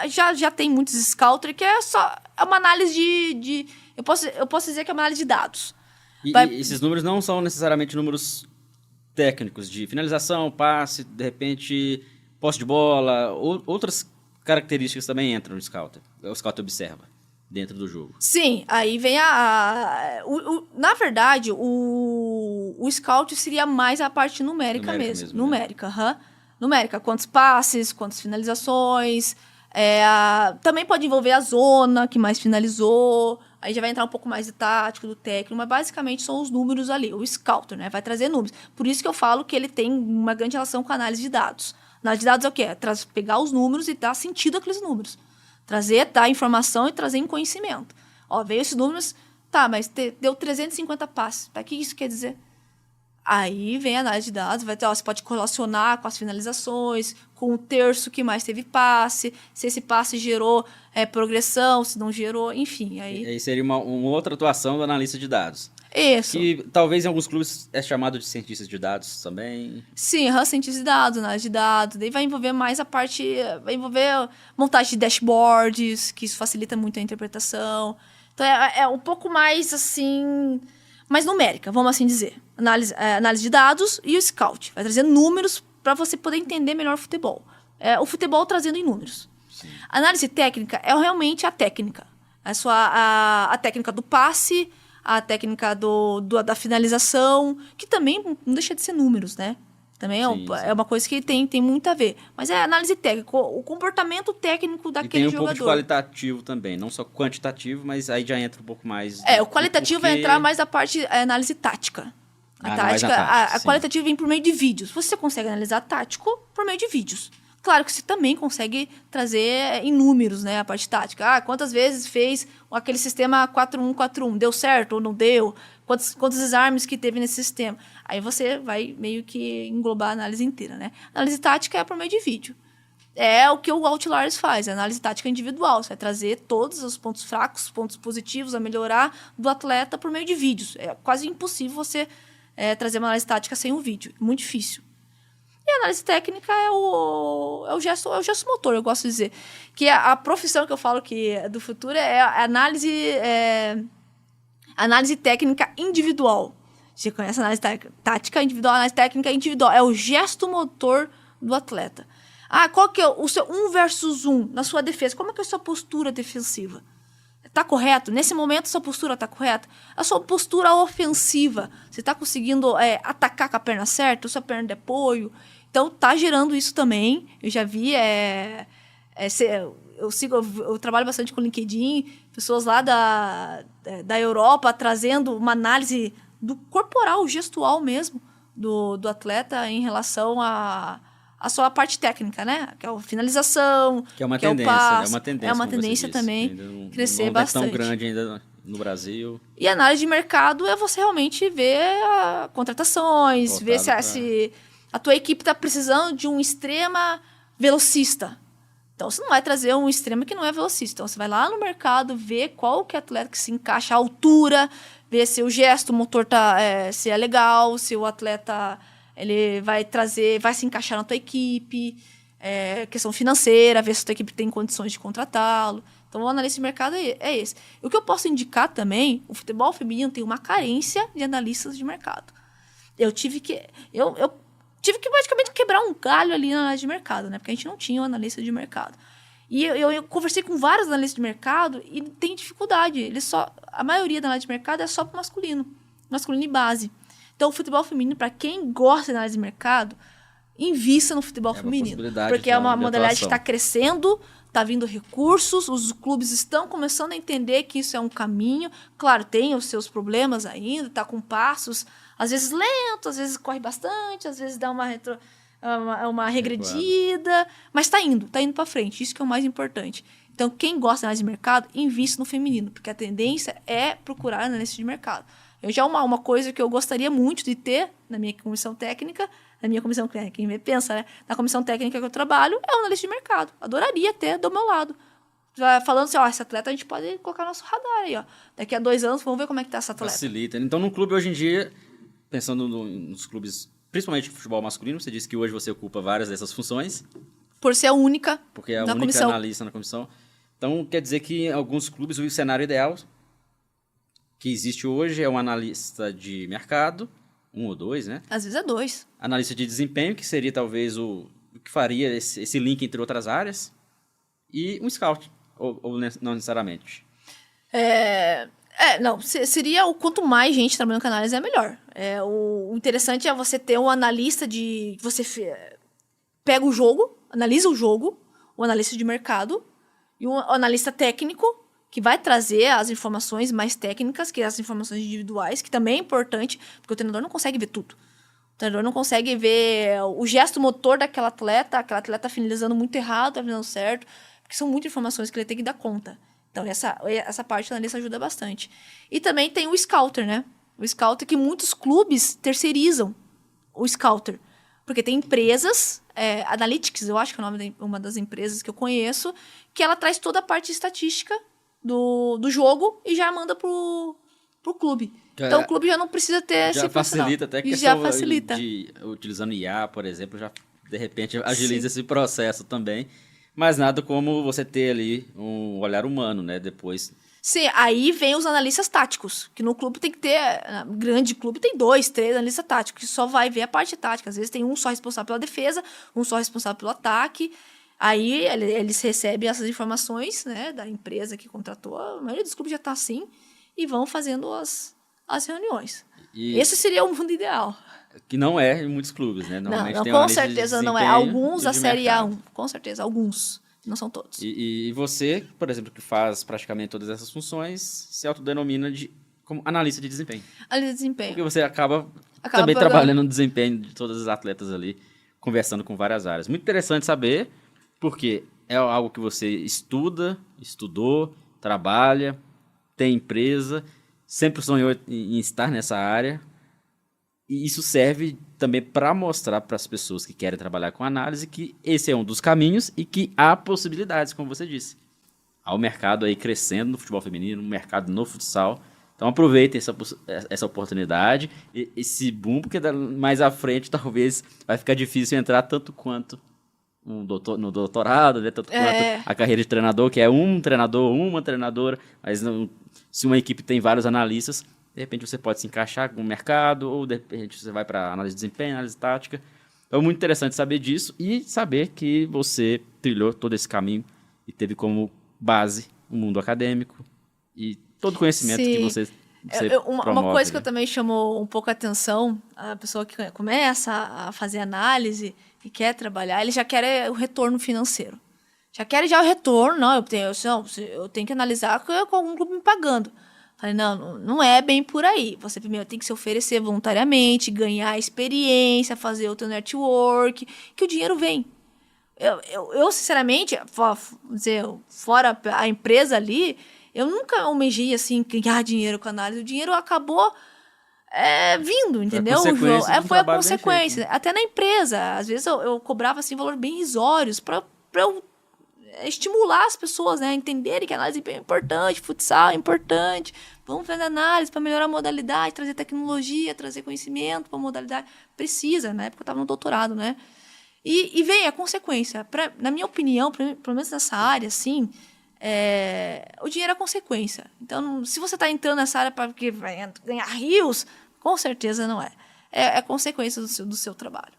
Já tem muitos scouter que é uma análise de eu posso dizer que é uma análise de dados. E esses números não são necessariamente números técnicos de finalização, passe, de repente, posse de bola, outras características também entram no scouter. O scouter observa dentro do jogo. Sim, aí vem na verdade, o scout seria mais a parte numérica mesmo. Numérica, né? Numérica, quantos passes, quantas finalizações. Também pode envolver a zona que mais finalizou. Aí já vai entrar um pouco mais de tático, do técnico, mas basicamente são os números ali. O scouter, né? Vai trazer números. Por isso que eu falo que ele tem uma grande relação com a análise de dados. Análise de dados é o quê? É pegar os números e dar sentido àqueles números. Dar informação e trazer em conhecimento. Veio esses números, tá, mas deu 350 passes. O que isso quer dizer? Aí vem a análise de dados, você pode correlacionar com as finalizações, com o terço que mais teve passe, se esse passe gerou progressão, se não gerou, enfim. Aí seria uma outra atuação do analista de dados. Isso. Que talvez em alguns clubes é chamado de cientista de dados também. Sim, cientista de dados, análise de dados. Daí vai envolver mais a parte, vai envolver montagem de dashboards, que isso facilita muito a interpretação. Então é um pouco mais assim... mais numérica, vamos assim dizer. Análise de dados e o scout. Vai trazer números para você poder entender melhor o futebol. O futebol trazendo em números. Sim. A análise técnica é realmente a técnica. A técnica do passe, a técnica da finalização, que também não deixa de ser números, né? Também é uma coisa que tem muito a ver. Mas é análise técnica, o comportamento técnico daquele jogador. E tem um pouco de qualitativo também, não só quantitativo, mas aí já entra um pouco mais... o qualitativo vai entrar mais da parte análise tática. A qualitativa vem por meio de vídeos. Você consegue analisar tático por meio de vídeos. Claro que você também consegue trazer em números, né, a parte tática. Quantas vezes fez aquele sistema 4-1-4-1? Deu certo ou não deu? Quantos desarmes que teve nesse sistema? Aí você vai meio que englobar a análise inteira, né? Análise tática é por meio de vídeo. É o que o Outliers faz, a análise tática individual. Você vai trazer todos os pontos fracos, pontos positivos a melhorar do atleta por meio de vídeos. É quase impossível você trazer uma análise tática sem um vídeo. Muito difícil. E a análise técnica é o gesto motor, eu gosto de dizer. Que a profissão que eu falo que é do futuro é a análise técnica individual. Você conhece a análise tática individual, a análise técnica individual. É o gesto motor do atleta. Qual que é o seu 1 versus 1 na sua defesa? Como é que é a sua postura defensiva? Está correto? Nesse momento, a sua postura está correta? A sua postura ofensiva, você está conseguindo atacar com a perna certa, a sua perna de apoio? Então, está gerando isso também. Eu já vi... eu trabalho bastante com o LinkedIn, pessoas lá da Europa trazendo uma análise do corporal, gestual mesmo, do atleta em relação à sua parte técnica, né? Que é a finalização, que é uma tendência, o passe. É uma tendência também crescer bastante. Não é tão grande ainda no Brasil. E a análise de mercado é você realmente ver contratações, ver se a tua equipe está precisando de um extrema velocista. Então, você não vai trazer um extremo que não é velocista. Então, você vai lá no mercado, ver qual que é atleta que se encaixa, a altura, ver se o gesto, o motor se é legal, se o atleta ele vai se encaixar na tua equipe, questão financeira, ver se a tua equipe tem condições de contratá-lo. Então, o analista de mercado é esse. O que eu posso indicar também, o futebol feminino tem uma carência de analistas de mercado. Eu tive que praticamente quebrar um galho ali na análise de mercado, né? Porque a gente não tinha um analista de mercado. E eu conversei com vários analistas de mercado e tem dificuldade. A maioria da análise de mercado é só para masculino e base. Então, o futebol feminino, para quem gosta de análise de mercado, invista no futebol feminino. Porque é uma modalidade que está crescendo, está vindo recursos, os clubes estão começando a entender que isso é um caminho. Claro, tem os seus problemas ainda, está com passos, às vezes lento, às vezes corre bastante, às vezes dá uma regredida, mas está indo para frente, isso que é o mais importante. Então, quem gosta de análise de mercado, invista no feminino, porque a tendência é procurar analista de mercado. Uma coisa que eu gostaria muito de ter na minha comissão técnica, quem pensa, né? Na comissão técnica que eu trabalho, é um analista de mercado. Adoraria ter do meu lado. Falando assim, esse atleta a gente pode colocar no nosso radar aí, ó. Daqui a 2 anos, vamos ver como é que tá esse atleta. Facilita. Então, no clube hoje em dia, pensando nos clubes, principalmente de futebol masculino, você disse que hoje você ocupa várias dessas funções. Por ser a única porque é a única analista na comissão. Então, quer dizer que em alguns clubes o cenário ideal que existe hoje é um analista de mercado, 1 ou 2, né? Às vezes é 2. Analista de desempenho, que seria talvez o que faria esse link entre outras áreas. E um scout, ou não necessariamente. Não, seria quanto mais gente trabalhando com análise é melhor. O interessante é você ter um analista você pega o jogo, analisa o jogo, o analista de mercado e um analista técnico que vai trazer as informações mais técnicas, que as informações individuais, que também é importante, porque o treinador não consegue ver tudo. O treinador não consegue ver o gesto motor daquela atleta finalizando muito errado, finalizando certo, porque são muitas informações que ele tem que dar conta. Então, essa parte da analista ajuda bastante. E também tem o scouter, né? O scouter que muitos clubes terceirizam o scouter. Porque tem empresas, Analytics, eu acho que é o nome de uma das empresas que eu conheço, que ela traz toda a parte estatística do jogo e já manda pro clube. Então, o clube já não precisa ter esse profissional. Facilita até a questão utilizando IA, por exemplo, já de repente agiliza esse processo também. Mas nada como você ter ali um olhar humano, né? Depois Sim, aí vem os analistas táticos, que no clube tem que ter, grande clube tem 2, 3 analistas táticos, que só vai ver a parte tática. Às vezes tem um só responsável pela defesa, um só responsável pelo ataque. Aí eles recebem essas informações, né, da empresa que contratou. A maioria dos clubes já está assim e vão fazendo as reuniões. Esse seria o mundo ideal. Que não é em muitos clubes, né? Normalmente Não, tem com certeza não é. Alguns a Série A1, com certeza, alguns. Não são todos. E você, por exemplo, que faz praticamente todas essas funções, se autodenomina como analista de desempenho. Analista de desempenho. Porque você acaba também trabalhando no desempenho de todos os atletas ali, conversando com várias áreas. Muito interessante saber, porque é algo que você estudou, trabalha, tem empresa, sempre sonhou em estar nessa área. E isso serve também para mostrar para as pessoas que querem trabalhar com análise que esse é um dos caminhos e que há possibilidades, como você disse. Há o mercado aí crescendo no futebol feminino, no mercado no futsal. Então aproveitem essa oportunidade, esse boom, porque mais à frente talvez vai ficar difícil entrar tanto quanto no doutorado, né? Tanto quanto a carreira de treinador, que é um treinador, uma treinadora, mas se uma equipe tem vários analistas, de repente você pode se encaixar com o mercado, ou de repente você vai para análise de desempenho, análise tática. Então é muito interessante saber disso e saber que você trilhou todo esse caminho e teve como base o mundo acadêmico e todo o conhecimento que você promove. Uma coisa que eu também chamou um pouco a atenção, a pessoa que começa a fazer análise e quer trabalhar, ele já quer o retorno financeiro. Já quer o retorno, não, eu tenho que analisar com algum clube me pagando. Falei, não é bem por aí. Você primeiro tem que se oferecer voluntariamente, ganhar experiência, fazer o teu network, que o dinheiro vem. Eu sinceramente, fora a empresa ali, eu nunca almejei, assim, ganhar dinheiro com a análise. O dinheiro acabou vindo, entendeu, João? Foi a consequência. Até na empresa. Às vezes eu cobrava, assim, valores bem irrisórios para eu estimular as pessoas, né, a entenderem que a análise é importante, futsal é importante, vamos fazer análise para melhorar a modalidade, trazer tecnologia, trazer conhecimento para a modalidade. Precisa, na época eu estava no doutorado, né? E vem a consequência. Na minha opinião, pelo menos nessa área, assim, o dinheiro é a consequência. Então, se você está entrando nessa área para ganhar rios, com certeza não é. É consequência do seu trabalho.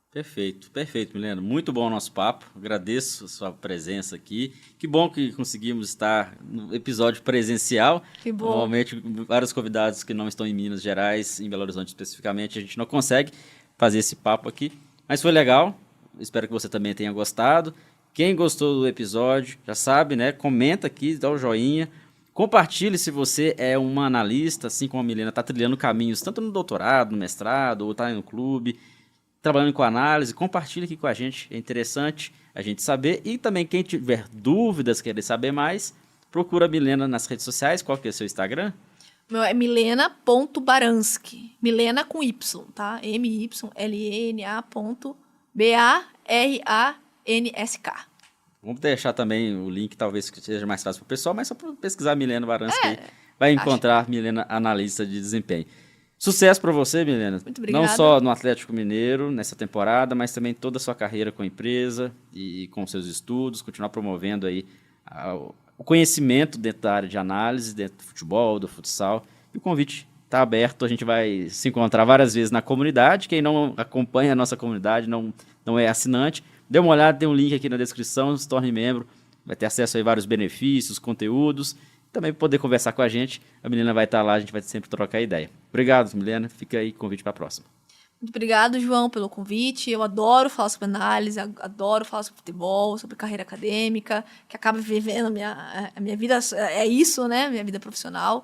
Perfeito, Milena. Muito bom o nosso papo. Agradeço a sua presença aqui. Que bom que conseguimos estar no episódio presencial. Que bom. Normalmente, vários convidados que não estão em Minas Gerais, em Belo Horizonte especificamente, a gente não consegue fazer esse papo aqui. Mas foi legal. Espero que você também tenha gostado. Quem gostou do episódio, já sabe, né? Comenta aqui, dá o joinha. Compartilhe se você é uma analista, assim como a Milena, está trilhando caminhos, tanto no doutorado, no mestrado, ou está no clube, trabalhando com análise. Compartilhe aqui com a gente, é interessante a gente saber. E também quem tiver dúvidas, querer saber mais, procura a Milena nas redes sociais. Qual que é o seu Instagram? Meu é milena.baranski. Milena com Y, tá? MYLENA.BARANSK. Vamos deixar também o link, talvez que seja mais fácil para o pessoal, mas só para pesquisar Milena Baranski, vai encontrar Milena Analista de Desempenho. Sucesso para você, Milena. Muito obrigada. Não só no Atlético Mineiro, nessa temporada, mas também toda a sua carreira com a empresa e com seus estudos, continuar promovendo aí o conhecimento dentro da área de análise, dentro do futebol, do futsal. E o convite está aberto, a gente vai se encontrar várias vezes na comunidade. Quem não acompanha a nossa comunidade, não é assinante, dê uma olhada, tem um link aqui na descrição, se torne membro, vai ter acesso a vários benefícios, conteúdos. Também poder conversar com a gente, a Milena vai estar lá, a gente vai sempre trocar ideia. Obrigado, Milena, fica aí, convite para a próxima. Muito obrigado, João, pelo convite. Eu adoro falar sobre análise, adoro falar sobre futebol, sobre carreira acadêmica, que acaba vivendo a minha vida, é isso, né, minha vida profissional.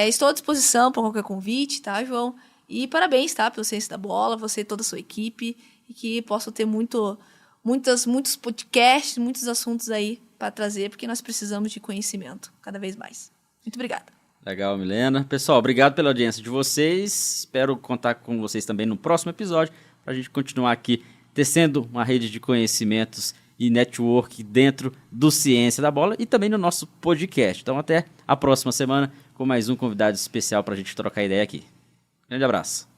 Estou à disposição para qualquer convite, tá, João? E parabéns, tá, pelo Ciência da Bola, você e toda a sua equipe, e que possam ter muitos podcasts, muitos assuntos aí para trazer, porque nós precisamos de conhecimento cada vez mais. Muito obrigada. Legal, Milena. Pessoal, obrigado pela audiência de vocês. Espero contar com vocês também no próximo episódio, para a gente continuar aqui tecendo uma rede de conhecimentos e network dentro do Ciência da Bola e também no nosso podcast. Então, até a próxima semana com mais um convidado especial para a gente trocar ideia aqui. Grande abraço.